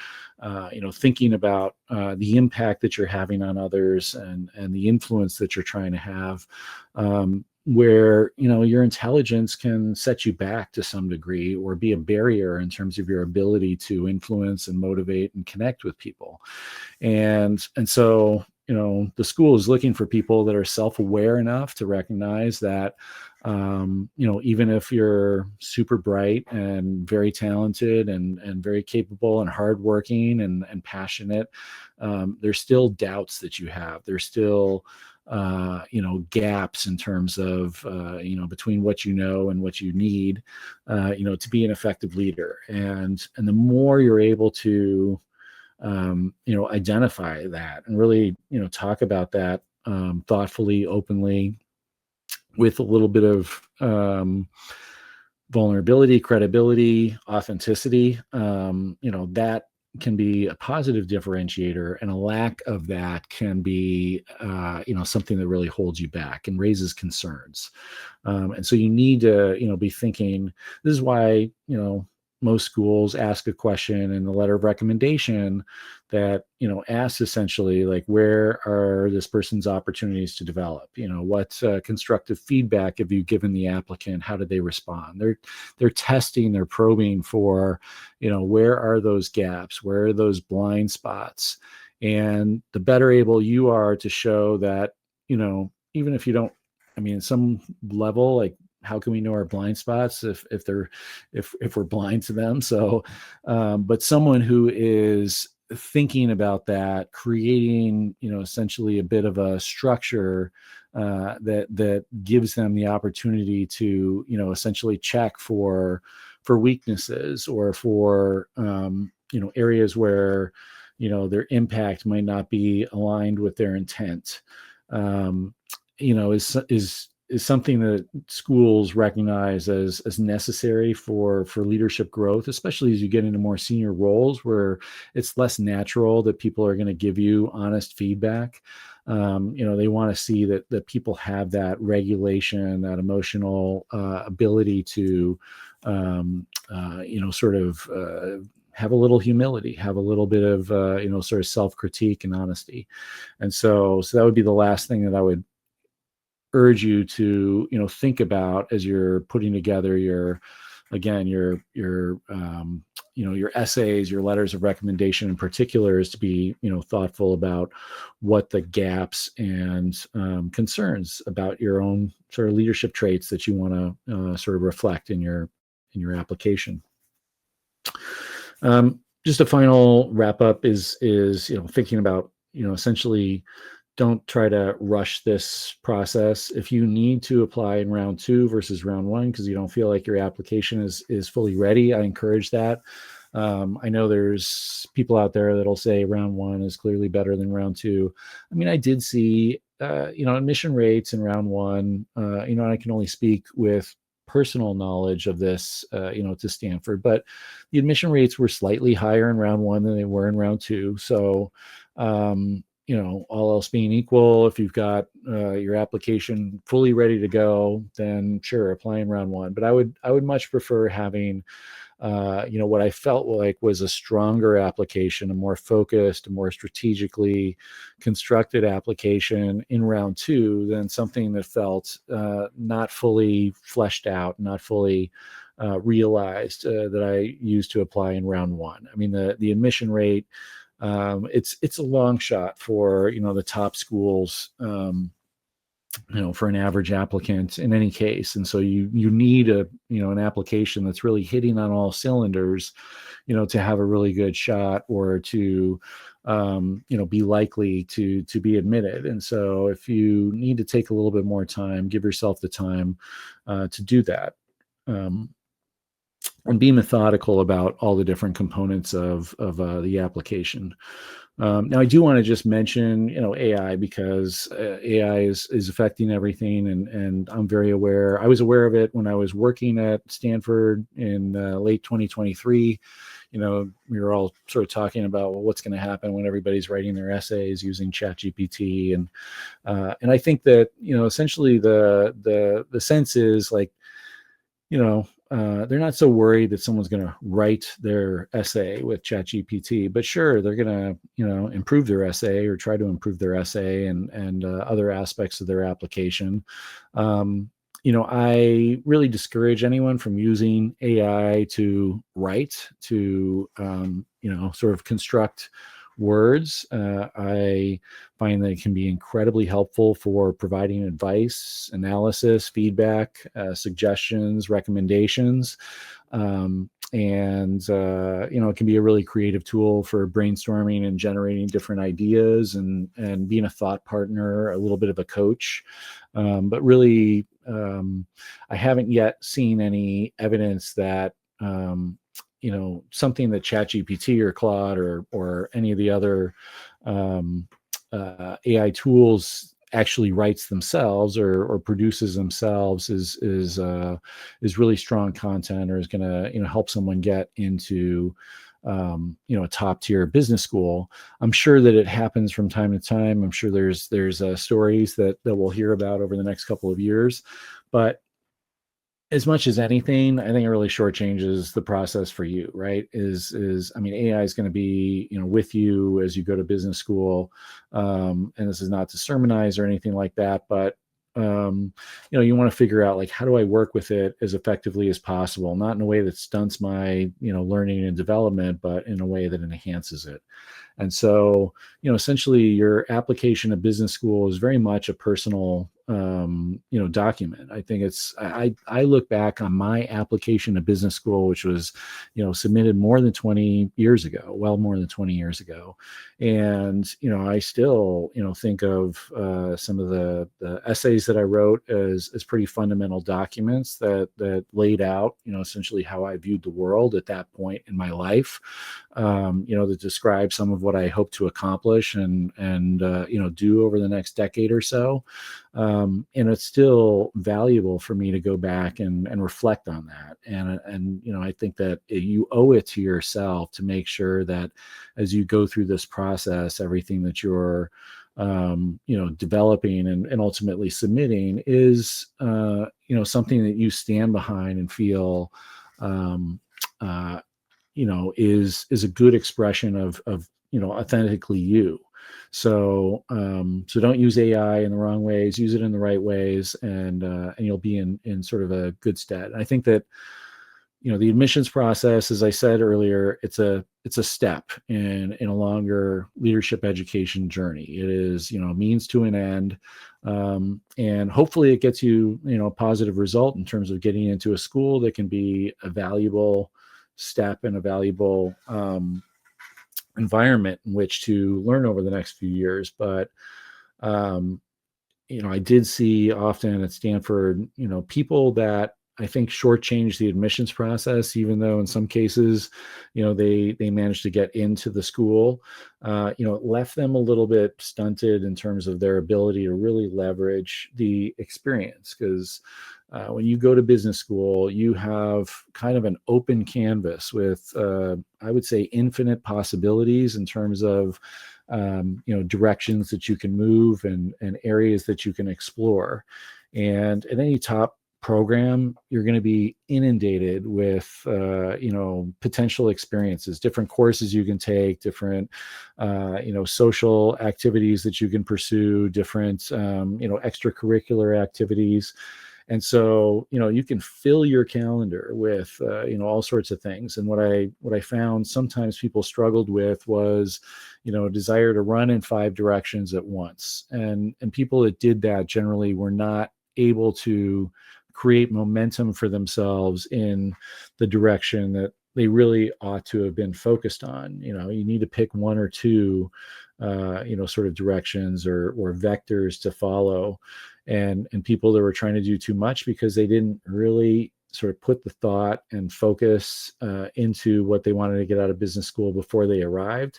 thinking about the impact that you're having on others, and the influence that you're trying to have, where your intelligence can set you back to some degree, or be a barrier in terms of your ability to influence and motivate and connect with people. And so the school is looking for people that are self-aware enough to recognize that even if you're super bright and very talented and very capable and hardworking and passionate, there's still doubts that you have. There's still gaps in terms of between what you know and what you need to be an effective leader. And the more you're able to identify that and really, talk about that thoughtfully, openly, with a little bit of vulnerability, credibility, authenticity, that can be a positive differentiator, and a lack of that can be, something that really holds you back and raises concerns. And so you need to, be thinking. This is why, most schools ask a question in the letter of recommendation that, asks essentially, like, where are this person's opportunities to develop? What constructive feedback have you given the applicant? How did they respond? They're testing, they're probing for, where are those gaps? Where are those blind spots? And the better able you are to show that, even if you don't, I mean, some level, like, how can we know our blind spots if we're blind to them? So, but someone who is thinking about that, creating, essentially a bit of a structure that gives them the opportunity to, essentially check for weaknesses, or for areas where their impact might not be aligned with their intent. Is something that schools recognize as necessary for leadership growth, especially as you get into more senior roles where it's less natural that people are going to give you honest feedback. They want to see that people have that regulation, that emotional ability to, sort of have a little humility, have a little bit of, sort of self-critique and honesty. And so that would be the last thing that I would urge you to think about as you're putting together your essays, your letters of recommendation in particular, is to be thoughtful about what the gaps and concerns about your own sort of leadership traits that you want to sort of reflect in your application. Just a final wrap up is thinking about essentially, don't try to rush this process. If you need to apply in round 2 versus round 1 because you don't feel like your application is fully ready, I encourage that. I know there's people out there that'll say round 1 is clearly better than round 2. I mean, I did see, admission rates in round 1, and I can only speak with personal knowledge of this, to Stanford, but the admission rates were slightly higher in round 1 than they were in round 2. So, all else being equal, if you've got your application fully ready to go, then sure, apply in round 1. But I would much prefer having what I felt like was a stronger application, a more focused, a more strategically constructed application in round two than something that felt not fully fleshed out, not fully realized that I used to apply in round one. I mean, the admission rate, it's a long shot for the top schools. For an average applicant in any case. And so you need an application that's really hitting on all cylinders, to have a really good shot or to, be likely to be admitted. And so if you need to take a little bit more time, give yourself the time to do that. And be methodical about all the different components of the application. Now, I do want to just mention, AI, because AI is affecting everything, and I'm very aware. I was aware of it when I was working at Stanford in late 2023. We were all sort of talking about, well, what's going to happen when everybody's writing their essays using ChatGPT, and I think that essentially the sense is like, they're not so worried that someone's going to write their essay with ChatGPT, but sure, they're going to, improve their essay or try to improve their essay and other aspects of their application. I really discourage anyone from using AI to write, to, sort of construct words. I find that it can be incredibly helpful for providing advice, analysis, feedback, suggestions, recommendations. It can be a really creative tool for brainstorming and generating different ideas and being a thought partner, a little bit of a coach. But really, I haven't yet seen any evidence that something that ChatGPT or Claude or any of the other AI tools actually writes themselves or produces themselves is really strong content, or is going to help someone get into a top tier business school. I'm sure that it happens from time to time. I'm sure there's stories that we'll hear about over the next couple of years, but as much as anything, I think it really shortchanges the process for you, right? I mean, AI is going to be, with you as you go to business school. And this is not to sermonize or anything like that, but, you want to figure out, like, how do I work with it as effectively as possible? Not in a way that stunts my, learning and development, but in a way that enhances it. And so, essentially your application of business school is very much a personal, document. I think I look back on my application to business school, which was, submitted more than 20 years ago, well, more than 20 years ago. And, I still, think of some of the essays that I wrote as pretty fundamental documents that laid out, essentially how I viewed the world at that point in my life, that describe some of what I hope to accomplish and do over the next decade or so. And it's still valuable for me to go back and reflect on that. And I think that you owe it to yourself to make sure that as you go through this process, everything that you're developing and ultimately submitting is something that you stand behind and feel is a good expression of authentically you. So don't use AI in the wrong ways. Use it in the right ways, and you'll be in sort of a good stead. I think that the admissions process, as I said earlier, it's a step in a longer leadership education journey. It is a means to an end, and hopefully it gets you a positive result in terms of getting into a school that can be a valuable step and a valuable environment in which to learn over the next few years. But I did see often at Stanford, people that I think shortchange the admissions process, even though in some cases, they managed to get into the school. It left them a little bit stunted in terms of their ability to really leverage the experience. Because when you go to business school, you have kind of an open canvas with, I would say, infinite possibilities in terms of, directions that you can move and areas that you can explore. And at any top program, you're going to be inundated with potential experiences, different courses you can take, different social activities that you can pursue, different extracurricular activities. And so, you can fill your calendar with, all sorts of things. And what I found sometimes people struggled with was, a desire to run in 5 directions at once. And people that did that generally were not able to create momentum for themselves in the direction that they really ought to have been focused on. You need to pick one or two, sort of directions or vectors to follow. And people that were trying to do too much because they didn't really sort of put the thought and focus into what they wanted to get out of business school before they arrived,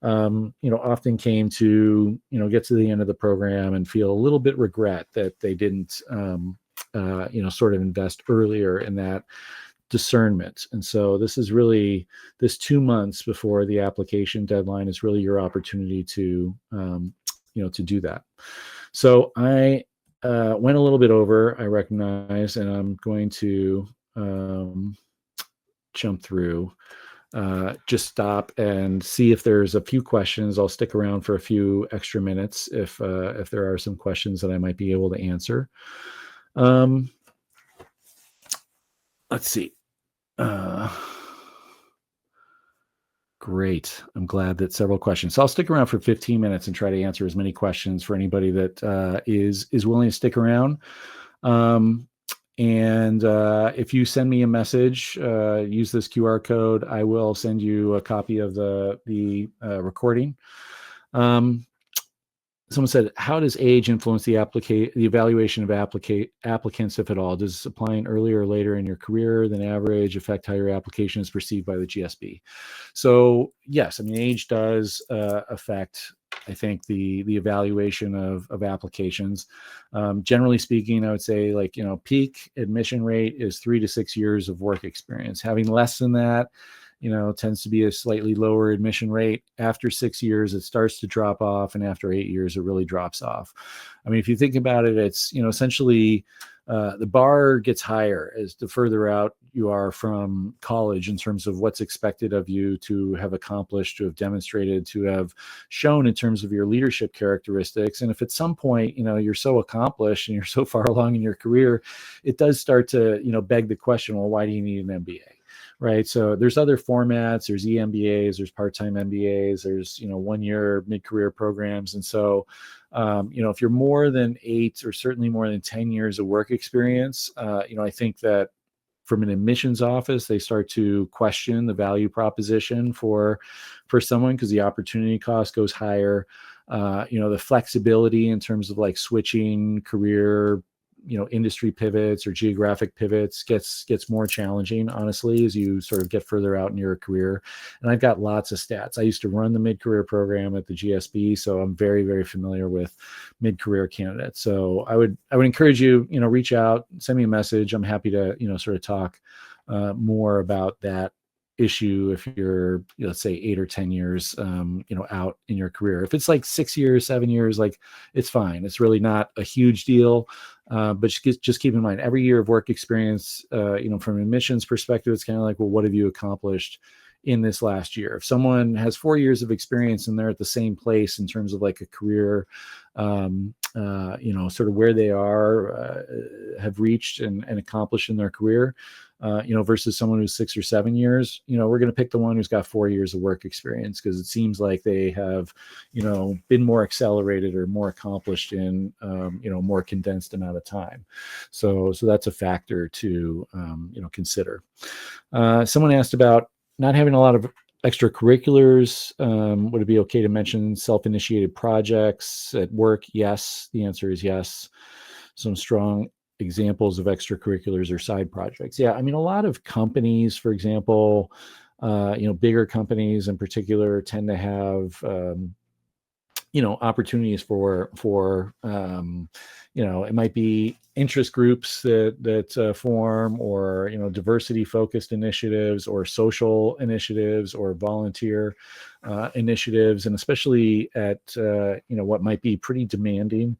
often came to, get to the end of the program and feel a little bit regret that they didn't, sort of invest earlier in that discernment. And so this 2 months before the application deadline is really your opportunity to, to do that. So I went a little bit over, I recognize, and I'm going to jump through, just stop and see if there's a few questions. I'll stick around for a few extra minutes if there are some questions that I might be able to answer. Let's see. Great. I'm glad that several questions. So I'll stick around for 15 minutes and try to answer as many questions for anybody that is willing to stick around. And if you send me a message, use this QR code, I will send you a copy of the recording. Someone said, how does age influence the evaluation of applicants, if at all? Does applying earlier or later in your career than average affect how your application is perceived by the GSB? So yes, I mean, age does affect, I think, the evaluation of applications. Generally speaking, I would say, like, peak admission rate is 3 to 6 years of work experience. Having less than that, tends to be a slightly lower admission rate. After 6 years, it starts to drop off. And after 8 years, it really drops off. I mean, if you think about it, it's, essentially the bar gets higher as the further out you are from college in terms of what's expected of you to have accomplished, to have demonstrated, to have shown in terms of your leadership characteristics. And if at some point, you're so accomplished and you're so far along in your career, it does start to, beg the question, well, why do you need an MBA? Right. So there's other formats, there's EMBAs, there's part-time MBAs, there's, 1-year mid-career programs. And so, if you're more than 8 or certainly more than 10 years of work experience, I think that from an admissions office, they start to question the value proposition for someone, because the opportunity cost goes higher. The flexibility in terms of like switching career, industry pivots or geographic pivots gets more challenging, honestly, as you sort of get further out in your career. And I've got lots of stats. I used to run the mid-career program at the GSB, so I'm very, very familiar with mid-career candidates. So I would encourage you, reach out, send me a message. I'm happy to, sort of talk more about that issue if you're, let's say 8 or 10 years, out in your career. If it's like 6 years, 7 years, like, it's fine. It's really not a huge deal. But just keep in mind, every year of work experience, from an admissions perspective, it's kind of like, well, what have you accomplished in this last year? If someone has 4 years of experience and they're at the same place in terms of like a career, sort of where they are, have reached and accomplished in their career, versus someone who's 6 or 7 years, we're going to pick the one who's got 4 years of work experience, because it seems like they have, been more accelerated or more accomplished in, more condensed amount of time. So that's a factor to, consider. Someone asked about not having a lot of extracurriculars. Would it be okay to mention self-initiated projects at work? Yes. The answer is yes. Some strong examples of extracurriculars or side projects. Yeah. I mean, a lot of companies, for example, bigger companies in particular, tend to have, opportunities for it might be interest groups that form, or, diversity focused initiatives, or social initiatives, or volunteer initiatives. And especially at, what might be pretty demanding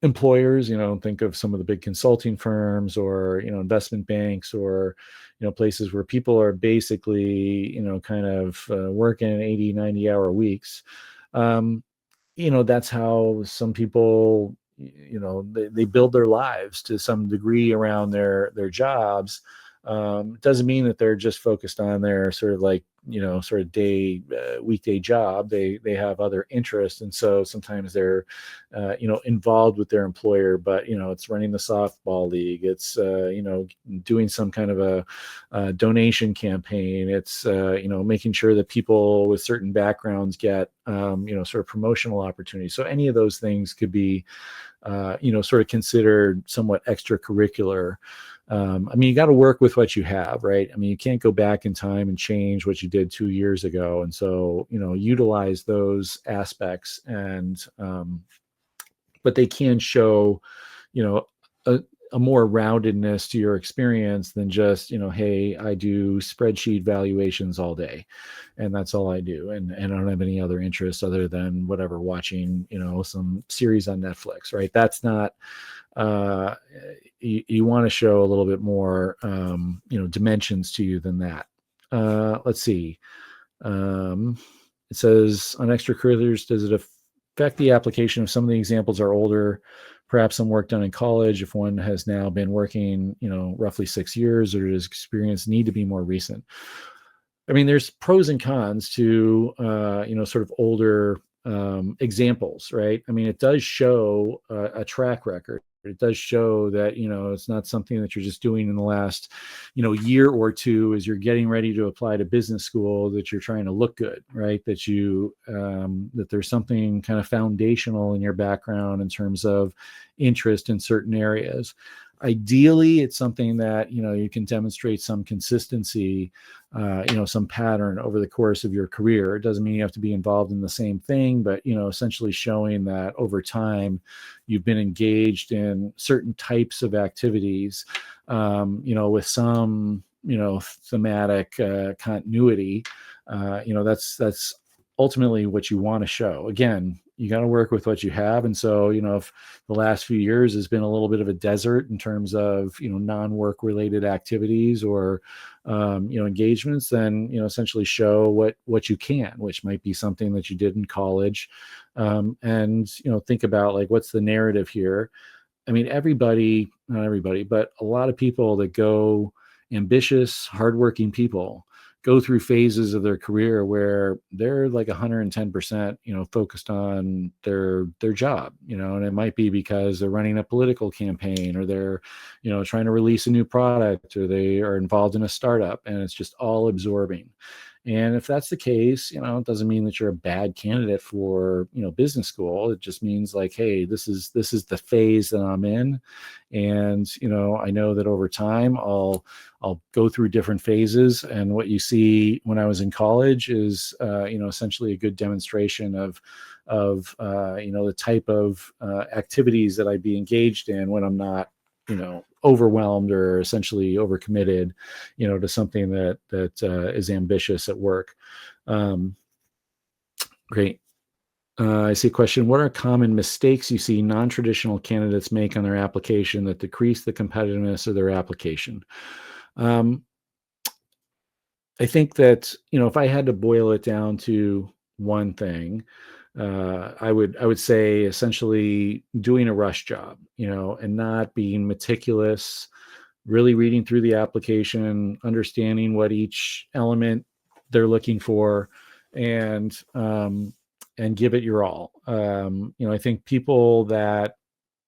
employers, think of some of the big consulting firms or, investment banks or, places where people are basically, kind of working 80, 90-hour weeks. That's how some people, they build their lives to some degree around their jobs. It doesn't mean that they're just focused on their sort of like, sort of weekday job. They have other interests. And so sometimes they're, involved with their employer, but, it's running the softball league. It's, doing some kind of a donation campaign. It's, making sure that people with certain backgrounds get, sort of promotional opportunities. So any of those things could be, sort of considered somewhat extracurricular. You got to work with what you have, right? You can't go back in time and change what you did 2 years ago. And so, utilize those aspects but they can show, a more roundedness to your experience than just, hey, I do spreadsheet valuations all day and that's all I do. And I don't have any other interests other than whatever, watching, some series on Netflix, right? That's not, you want to show a little bit more, dimensions to you than that. Let's see. It says on extracurriculars, does it affect the application if some of the examples are older, perhaps some work done in college, if one has now been working, roughly 6 years, or does experience need to be more recent? There's pros and cons to, sort of older examples, right? It does show a track record. It does show that, it's not something that you're just doing in the last, year or two as you're getting ready to apply to business school, that you're trying to look good, right? That that there's something kind of foundational in your background in terms of interest in certain areas. Ideally, it's something that, you can demonstrate some consistency, some pattern over the course of your career. It doesn't mean you have to be involved in the same thing, but, essentially showing that over time you've been engaged in certain types of activities, with some, thematic continuity. That's ultimately what you want to show. Again, you got to work with what you have. And so, if the last few years has been a little bit of a desert in terms of, non-work related activities or, engagements, then, essentially show what you can, which might be something that you did in college. And, think about like, what's the narrative here? Everybody, not everybody, but a lot of people that go, ambitious, hardworking people, go through phases of their career where they're like 110%, focused on their job, and it might be because they're running a political campaign, or they're, trying to release a new product, or they are involved in a startup, and it's just all absorbing. And if that's the case, it doesn't mean that you're a bad candidate for, business school. It just means like, hey, this is the phase that I'm in. And, I know that over time I'll go through different phases. And what you see when I was in college is, essentially a good demonstration of the type of activities that I'd be engaged in when I'm not, overwhelmed or essentially overcommitted, to something that is ambitious at work. Great. I see a question. What are common mistakes you see non-traditional candidates make on their application that decrease the competitiveness of their application? I think that, if I had to boil it down to one thing, I would say essentially doing a rush job, and not being meticulous, really reading through the application, understanding what each element they're looking for, and give it your all. I think people that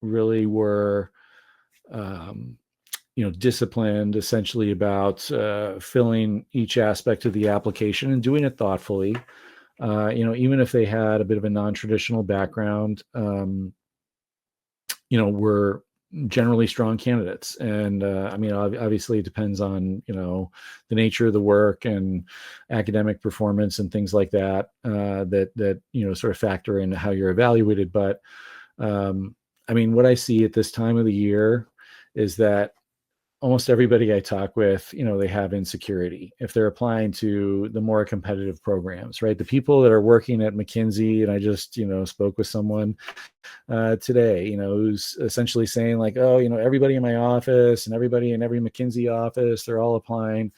really were, disciplined essentially about filling each aspect of the application and doing it thoughtfully, even if they had a bit of a non-traditional background, were generally strong candidates. And obviously it depends on, the nature of the work and academic performance and things like that, that sort of factor into how you're evaluated. But what I see at this time of the year is that almost everybody I talk with, they have insecurity if they're applying to the more competitive programs, right? The people that are working at McKinsey, and I just, spoke with someone today, who's essentially saying like, oh, everybody in my office and everybody in every McKinsey office, they're all applying.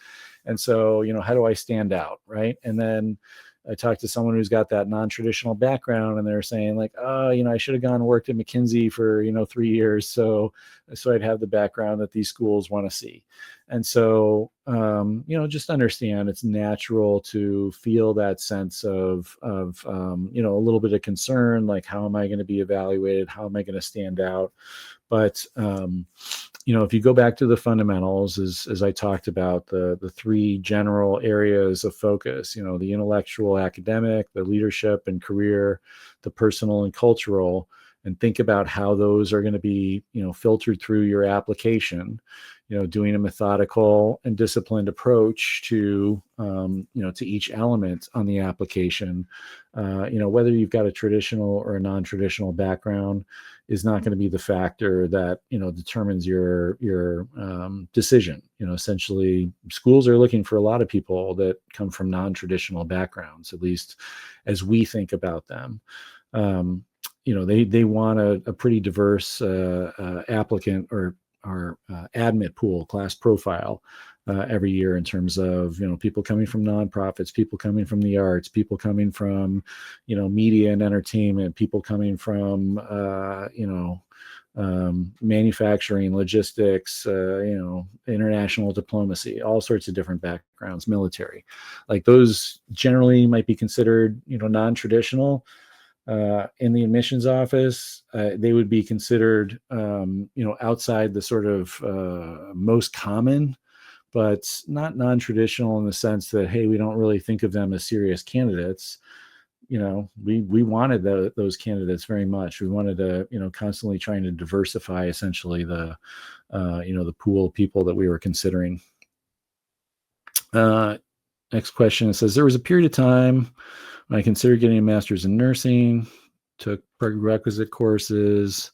And so, how do I stand out, right? And then I talked to someone who's got that non-traditional background, and they're saying like, oh, I should have gone and worked at McKinsey for 3 years, so I'd have the background that these schools want to see. And so, just understand it's natural to feel that sense of a little bit of concern, like how am I going to be evaluated? How am I going to stand out? But if you go back to the fundamentals, as I talked about, the three general areas of focus, the intellectual, academic, the leadership and career, the personal and cultural, and think about how those are going to be, filtered through your application, doing a methodical and disciplined approach to, to each element on the application, whether you've got a traditional or a non-traditional background is not going to be the factor that, determines your decision. Essentially schools are looking for a lot of people that come from non-traditional backgrounds, at least as we think about them. They want a pretty diverse applicant or admit pool, class profile every year in terms of people coming from nonprofits, people coming from the arts, people coming from media and entertainment, people coming from manufacturing, logistics, international diplomacy, all sorts of different backgrounds, military. Like those generally might be considered non-traditional. In the admissions office, they would be considered, outside the sort of most common, but not non-traditional in the sense that, hey, we don't really think of them as serious candidates. We wanted those candidates very much. We wanted to, constantly trying to diversify essentially the pool of people that we were considering. Next question, it says, there was a period of time when I considered getting a master's in nursing, took prerequisite courses.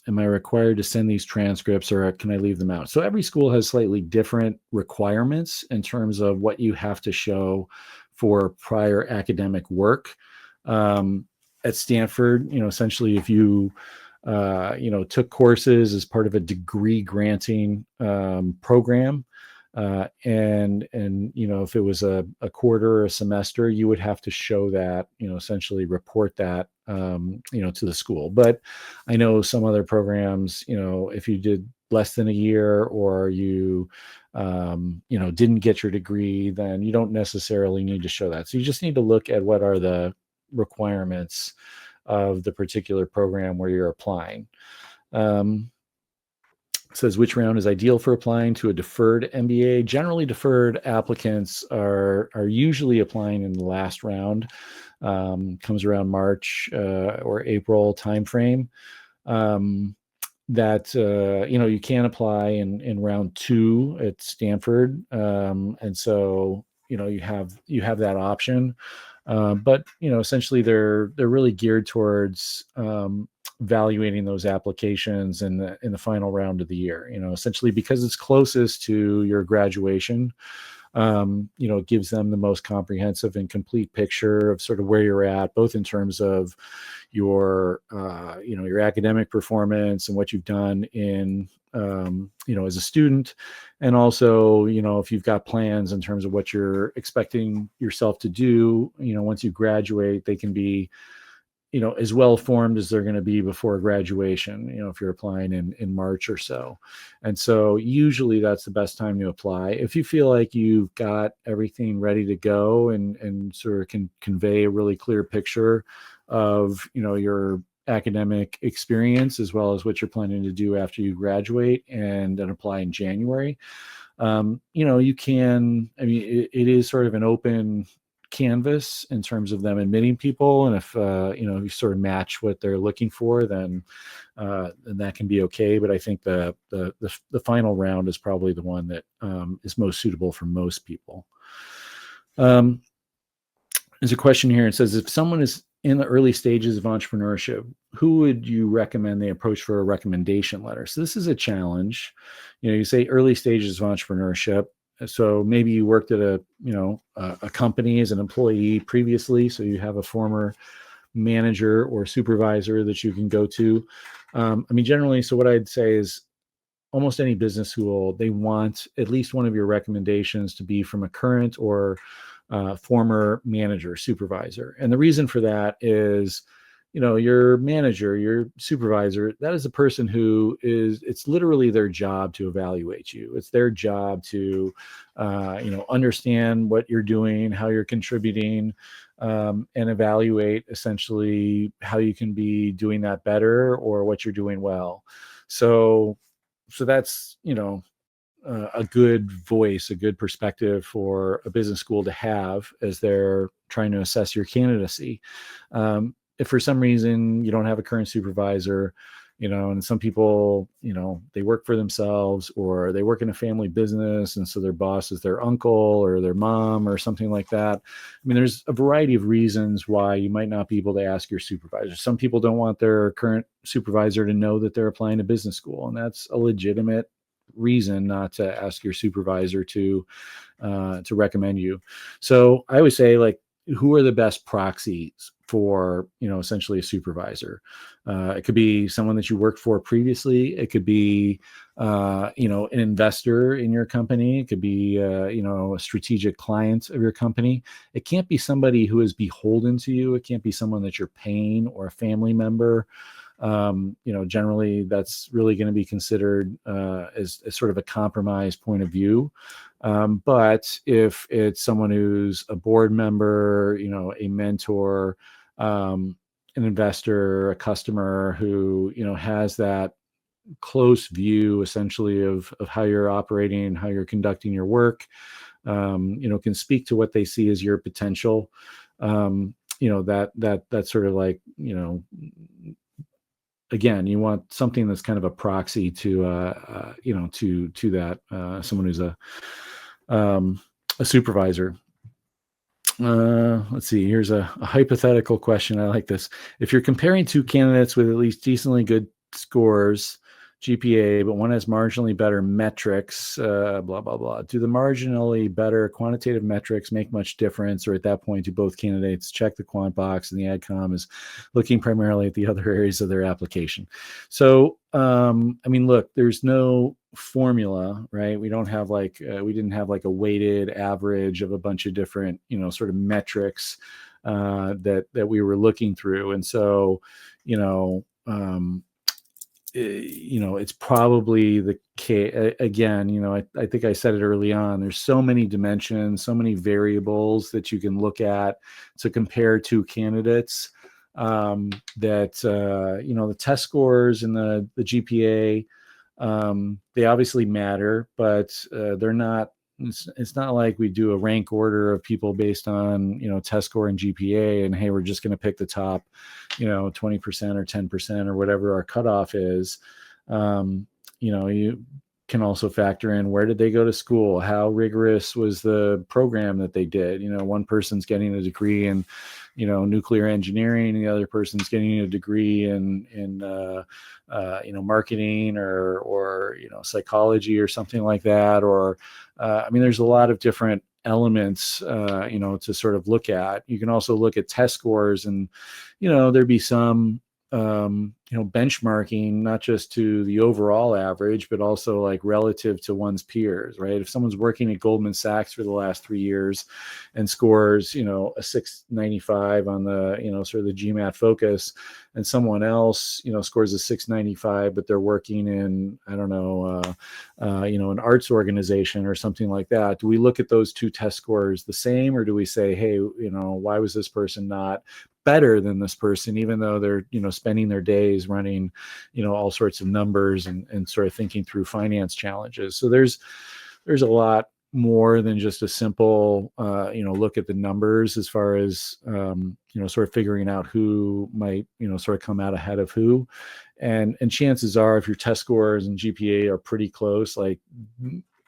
Am I required to send these transcripts or can I leave them out? So every school has slightly different requirements in terms of what you have to show for prior academic work. At Stanford, essentially if you, took courses as part of a degree granting program, and if it was a quarter or a semester, you would have to show that, essentially report that, to the school. But I know some other programs, if you did less than a year or you, didn't get your degree, then you don't necessarily need to show that. So you just need to look at what are the requirements of the particular program where you're applying. Says, which round is ideal for applying to a deferred MBA? Generally, deferred applicants are usually applying in the last round. Comes around March or April timeframe. That you can apply in round 2 at Stanford, and so you have that option. But essentially they're really geared towards evaluating those applications in the final round of the year, essentially because it's closest to your graduation. It gives them the most comprehensive and complete picture of sort of where you're at, both in terms of your your academic performance and what you've done in as a student, and also if you've got plans in terms of what you're expecting yourself to do once you graduate. They can be as well formed as they're going to be before graduation, if you're applying in March or so. And so usually that's the best time to apply. If you feel like you've got everything ready to go and sort of can convey a really clear picture of, your academic experience, as well as what you're planning to do after you graduate and then apply in January, you can, it is sort of an open canvas in terms of them admitting people, and if you sort of match what they're looking for, then that can be okay. But I think the final round is probably the one that is most suitable for most people. There's a question here. It says, if someone is in the early stages of entrepreneurship, who would you recommend they approach for a recommendation letter? So this is a challenge. You say early stages of entrepreneurship. So maybe you worked at a company as an employee previously, so you have a former manager or supervisor that you can go to. Generally, so what I'd say is almost any business school, they want at least one of your recommendations to be from a current or former manager, supervisor. And the reason for that is, your manager, your supervisor, that is a person who it's literally their job to evaluate you. It's their job to, understand what you're doing, how you're contributing, and evaluate essentially how you can be doing that better or what you're doing well. So that's, a good voice, a good perspective for a business school to have as they're trying to assess your candidacy. If for some reason you don't have a current supervisor, and some people, they work for themselves or they work in a family business, and so their boss is their uncle or their mom or something like that. There's a variety of reasons why you might not be able to ask your supervisor. Some people don't want their current supervisor to know that they're applying to business school, and that's a legitimate reason not to ask your supervisor to recommend you. So I would say, like, who are the best proxies for, essentially a supervisor? It could be someone that you worked for previously. It could be, an investor in your company. It could be, a strategic client of your company. It can't be somebody who is beholden to you. It can't be someone that you're paying or a family member. Generally that's really going to be considered as sort of a compromise point of view. But if it's someone who's a board member, a mentor, an investor, a customer who, has that close view essentially of how you're operating, how you're conducting your work, can speak to what they see as your potential, that's sort of like, again, you want something that's kind of a proxy to that someone who's a supervisor. Let's see. Here's a hypothetical question. I like this. If you're comparing two candidates with at least decently good scores, GPA, but one has marginally better metrics, blah, blah, blah. Do the marginally better quantitative metrics make much difference? Or at that point, do both candidates check the quant box and the AdCom is looking primarily at the other areas of their application? So, look, there's no formula, right? We don't have we didn't have like a weighted average of a bunch of different, sort of metrics that we were looking through. And so, it's probably the case. Again, I think I said it early on, there's so many dimensions, so many variables that you can look at to compare two candidates, that the test scores and the GPA, they obviously matter, but they're not. It's not like we do a rank order of people based on, test score and GPA, and hey, we're just going to pick the top, 20% or 10% or whatever our cutoff is. You can also factor in, where did they go to school? How rigorous was the program that they did? One person's getting a degree in, nuclear engineering, and the other person's getting a degree in marketing or psychology or something like that. Or, there's a lot of different elements, to sort of look at. You can also look at test scores, and, there'd be some, benchmarking, not just to the overall average, but also like relative to one's peers, right? If someone's working at Goldman Sachs for the last 3 years and scores, a 695 on the, sort of the GMAT focus, and someone else, scores a 695, but they're working in, I don't know, an arts organization or something like that. Do we look at those two test scores the same, or do we say, hey, why was this person not better than this person, even though they're, spending their days running, all sorts of numbers and sort of thinking through finance challenges? So there's a lot more than just a simple, look at the numbers as far as, sort of figuring out who might, sort of come out ahead of who. And chances are, if your test scores and GPA are pretty close, like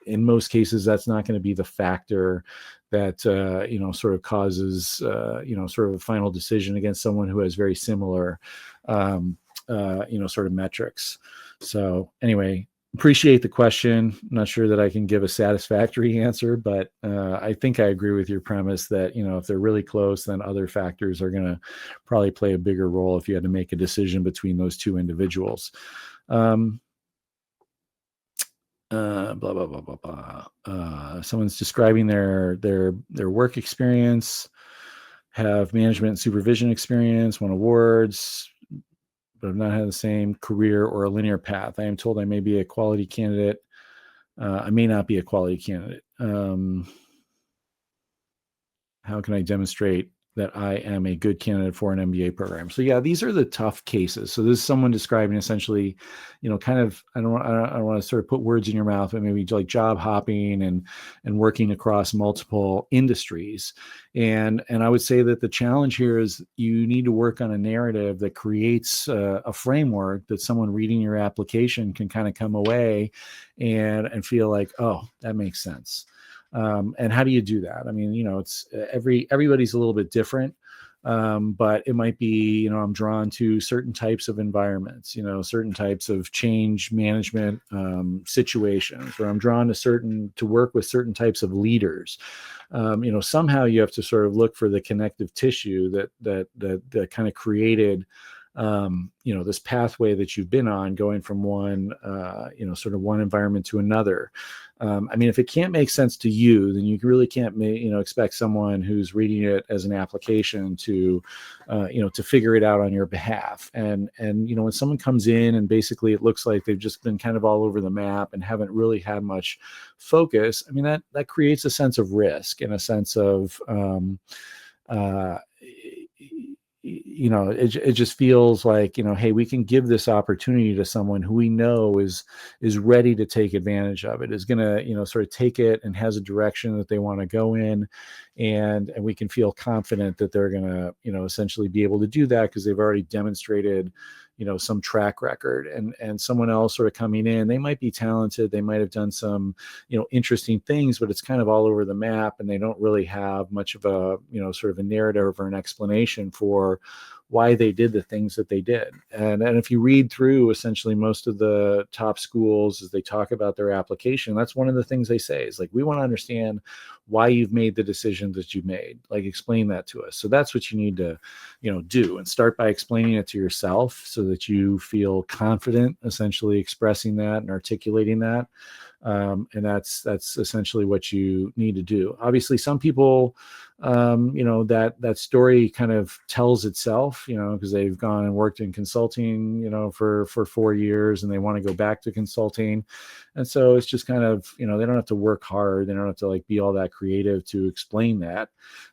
in most cases, that's not going to be the factor that sort of causes sort of a final decision against someone who has very similar sort of metrics. So anyway, appreciate the question. I'm not sure that I can give a satisfactory answer, but I think I agree with your premise that, if they're really close, then other factors are going to probably play a bigger role if you had to make a decision between those two individuals. Blah blah blah blah blah. Someone's describing their work experience, have management and supervision experience, won awards, but have not had the same career or a linear path. I am told I may be a quality candidate. I may not be a quality candidate. How can I demonstrate that I am a good candidate for an MBA program? So yeah, these are the tough cases. So this is someone describing essentially, kind of, I don't want to sort of put words in your mouth, but maybe like job hopping and working across multiple industries. And I would say that the challenge here is you need to work on a narrative that creates a framework that someone reading your application can kind of come away and feel like, oh, that makes sense. And how do you do that? I mean, it's everybody's a little bit different, but it might be, I'm drawn to certain types of environments, certain types of change management situations, or I'm drawn to work with certain types of leaders. Somehow you have to sort of look for the connective tissue that kind of created this pathway that you've been on, going from one, sort of one environment to another. I mean, if it can't make sense to you, then you really can't expect someone who's reading it as an application to figure it out on your behalf. And when someone comes in and basically it looks like they've just been kind of all over the map and haven't really had much focus, I mean, that creates a sense of risk and a sense of it just feels like, hey, we can give this opportunity to someone who we know is ready to take advantage of it, is going to, sort of take it and has a direction that they want to go in. And we can feel confident that they're going to, essentially be able to do that because they've already demonstrated, some track record. And someone else sort of coming in, they might be talented, they might have done some, interesting things, but it's kind of all over the map, and they don't really have much of a, sort of a narrative or an explanation for why they did the things that they did. And if you read through essentially most of the top schools as they talk about their application, that's one of the things they say is like, we want to understand why you've made the decision that you made. Like, explain that to us. So that's what you need to, do, and start by explaining it to yourself so that you feel confident essentially expressing that and articulating that. And that's essentially what you need to do. Obviously, some people, that story kind of tells itself, because they've gone and worked in consulting, for 4 years, and they want to go back to consulting. And so it's just kind of, they don't have to work hard. They don't have to like be all that creative to explain that.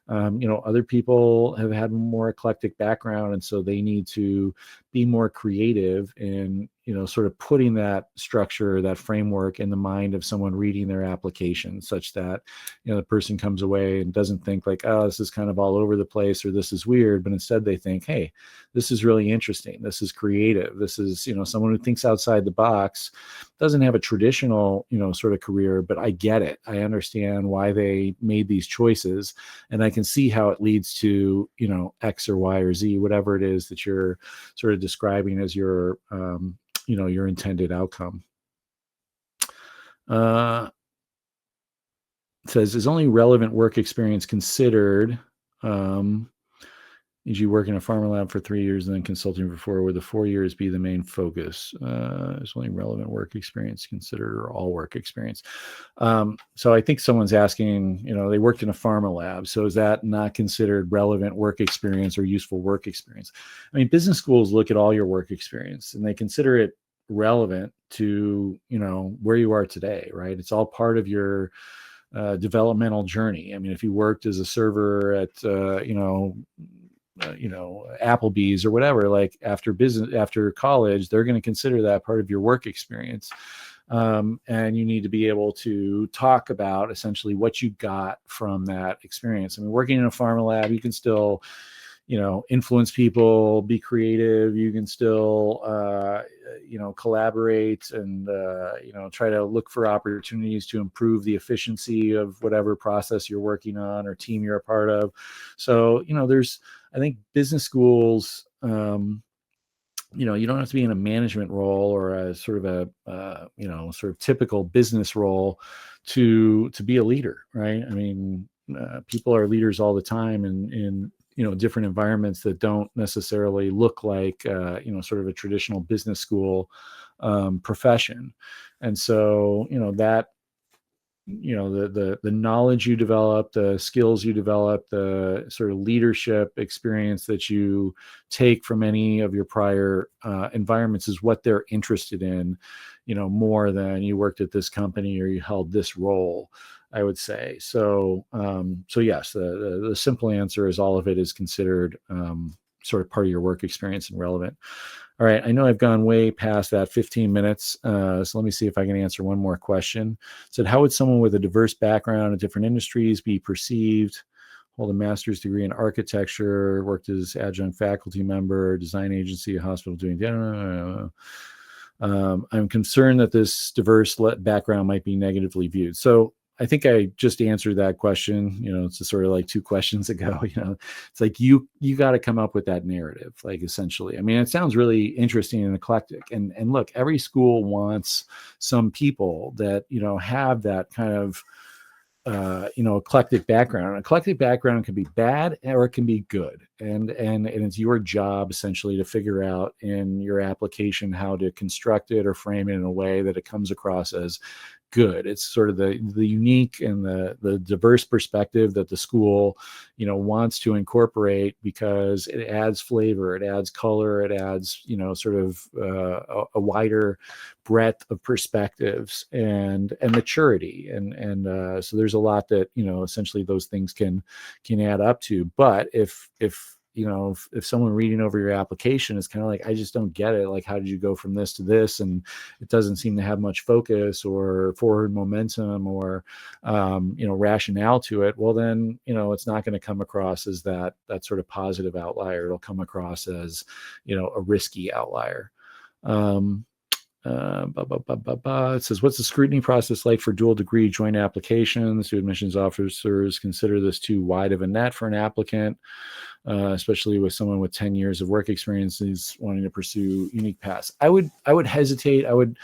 Other people have had more eclectic background, and so they need to be more creative in, sort of putting that structure, that framework in the mind of someone reading their application, such that, the person comes away and doesn't think like, oh, this is kind of all over the place, or this is weird, but instead they think, hey, this is really interesting. This is creative. This is, someone who thinks outside the box, doesn't have a traditional, sort of career, but I get it. I understand why they made these choices, and I can see how it leads to, X or Y or Z, whatever it is that you're sort of describing as your, your intended outcome. It says, is only relevant work experience considered? Is you work in a pharma lab for 3 years and then consulting for 4? Would the 4 years be the main focus? Is only relevant work experience considered, or all work experience? So I think someone's asking, they worked in a pharma lab, so is that not considered relevant work experience or useful work experience? I mean, business schools look at all your work experience and they consider it relevant to, where you are today, right? It's all part of your developmental journey. I mean, if you worked as a server at, Applebee's or whatever, like after college, they're going to consider that part of your work experience. And you need to be able to talk about essentially what you got from that experience. I mean, working in a pharma lab, you can still, influence people, be creative. You can still, collaborate and, try to look for opportunities to improve the efficiency of whatever process you're working on or team you're a part of. So, I think business schools, you don't have to be in a management role or a sort of sort of typical business role to be a leader, right? I mean, people are leaders all the time in different environments that don't necessarily look like sort of a traditional business school profession. And so that the knowledge you develop, the skills you develop, the sort of leadership experience that you take from any of your prior environments is what they're interested in, more than you worked at this company or you held this role, I would say. So yes, the simple answer is all of it is considered sort of part of your work experience and relevant. All right, I know I've gone way past that 15 minutes, so let me see if I can answer one more question. It said, how would someone with a diverse background in different industries be perceived? Hold a master's degree in architecture, worked as adjunct faculty member, design agency, hospital doing. I'm concerned that this diverse background might be negatively viewed. So I think I just answered that question. It's just sort of like 2 questions ago. It's like you got to come up with that narrative, like essentially. I mean, it sounds really interesting and eclectic. And look, every school wants some people that have that kind of eclectic background. An eclectic background can be bad or it can be good, and it's your job essentially to figure out in your application how to construct it or frame it in a way that it comes across as good. It's sort of the unique and the diverse perspective that the school wants to incorporate, because it adds flavor, it adds color, it adds sort of a wider breadth of perspectives and maturity, and so there's a lot that essentially those things can add up to. But if someone reading over your application is kind of like, I just don't get it, like, how did you go from this to this, and it doesn't seem to have much focus or forward momentum or rationale to it, well then it's not going to come across as that sort of positive outlier. It'll come across as a risky outlier. It says, what's the scrutiny process like for dual degree joint applications? Do admissions officers consider this too wide of a net for an applicant, especially with someone with 10 years of work experience who's wanting to pursue unique paths? I would hesitate. I would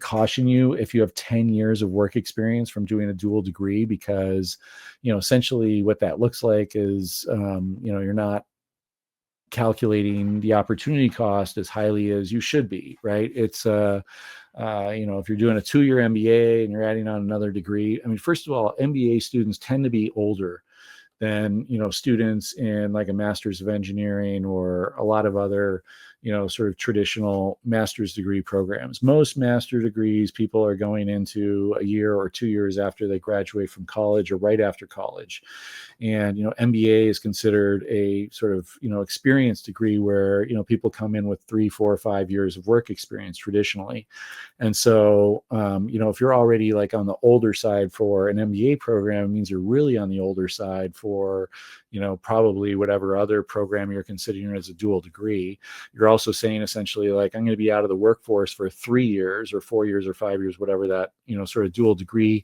caution you if you have 10 years of work experience from doing a dual degree, because essentially what that looks like is you're not calculating the opportunity cost as highly as you should be, right? It's if you're doing a 2-year MBA and you're adding on another degree, I mean, first of all, MBA students tend to be older than students in like a master's of engineering or a lot of other sort of traditional master's degree programs. Most master degrees, people are going into a year or 2 years after they graduate from college or right after college. And MBA is considered a sort of experience degree where people come in with 3, 4, or 5 years of work experience traditionally. And so if you're already like on the older side for an MBA program, it means you're really on the older side for probably whatever other program you're considering as a dual degree. You're also saying essentially like, I'm going to be out of the workforce for 3 years or 4 years or 5 years, whatever that sort of dual degree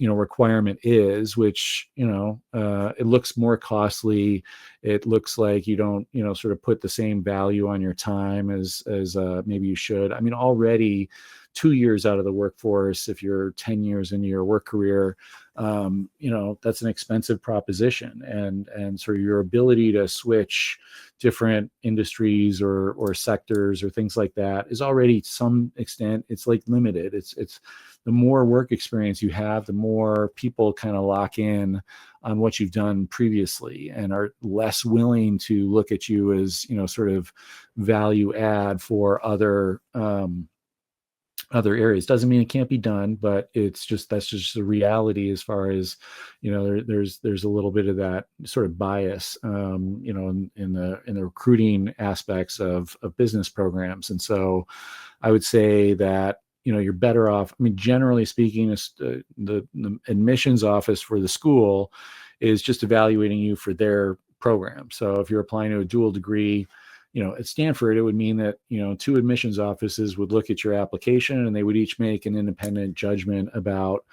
requirement is, which it looks more costly. It looks like you don't sort of put the same value on your time as maybe you should. I mean, already 2 years out of the workforce, if you're 10 years into your work career, that's an expensive proposition, and sort of your ability to switch different industries or sectors or things like that is already to some extent, it's like limited. It's the more work experience you have, the more people kind of lock in on what you've done previously and are less willing to look at you as sort of value add for other areas. Doesn't mean it can't be done, but that's just the reality as far as there's a little bit of that sort of bias in the recruiting aspects of business programs. And so I would say that you're better off. I mean, generally speaking, the admissions office for the school is just evaluating you for their program. So if you're applying to a dual degree, at Stanford, it would mean that, 2 admissions offices would look at your application and they would each make an independent judgment about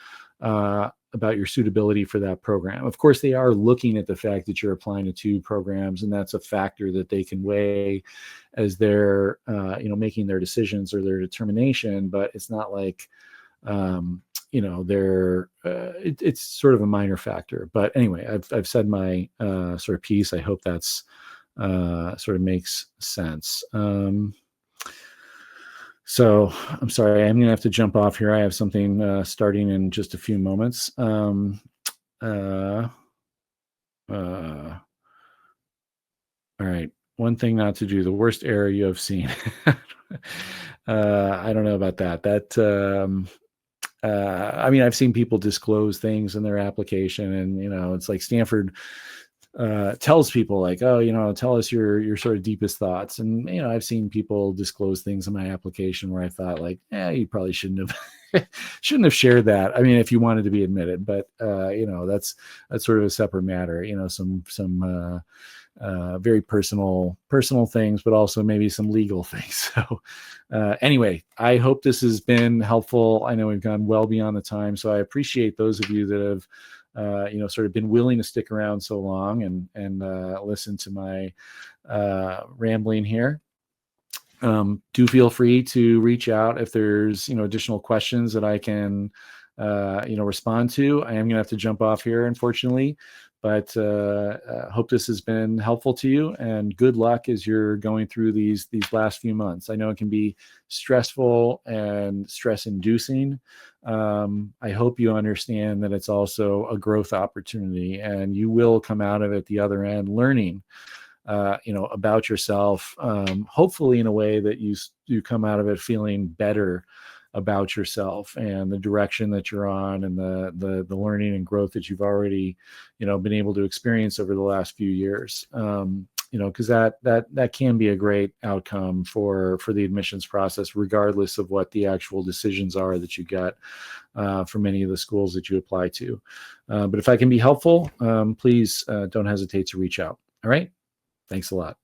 your suitability for that program. Of course, they are looking at the fact that you're applying to 2 programs, and that's a factor that they can weigh as they're, making their decisions or their determination. But it's not like, it's sort of a minor factor. But anyway, I've said my sort of piece. I hope that's sort of makes sense. So I'm sorry, I'm going to have to jump off here. I have something starting in just a few moments. All right. One thing not to do, the worst error you have seen. I don't know about that. I've seen people disclose things in their application, and, it's like Stanford tells people like, oh, tell us your sort of deepest thoughts. And, I've seen people disclose things in my application where I thought like, you probably shouldn't have shared that. I mean, if you wanted to be admitted, but, that's sort of a separate matter, some very personal things, but also maybe some legal things. So anyway, I hope this has been helpful. I know we've gone well beyond the time, so I appreciate those of you that have sort of been willing to stick around so long and listen to my rambling here. Do feel free to reach out if there's, additional questions that I can, respond to. I am going to have to jump off here, unfortunately, but hope this has been helpful to you, and good luck as you're going through these last few months. I know it can be stressful and stress-inducing. I hope you understand that it's also a growth opportunity, and you will come out of it the other end learning, about yourself, hopefully in a way that you come out of it feeling better about yourself and the direction that you're on, and the learning and growth that you've already, been able to experience over the last few years. Because that can be a great outcome for the admissions process, regardless of what the actual decisions are that you get from many of the schools that you apply to. But if I can be helpful, please don't hesitate to reach out. All right. Thanks a lot.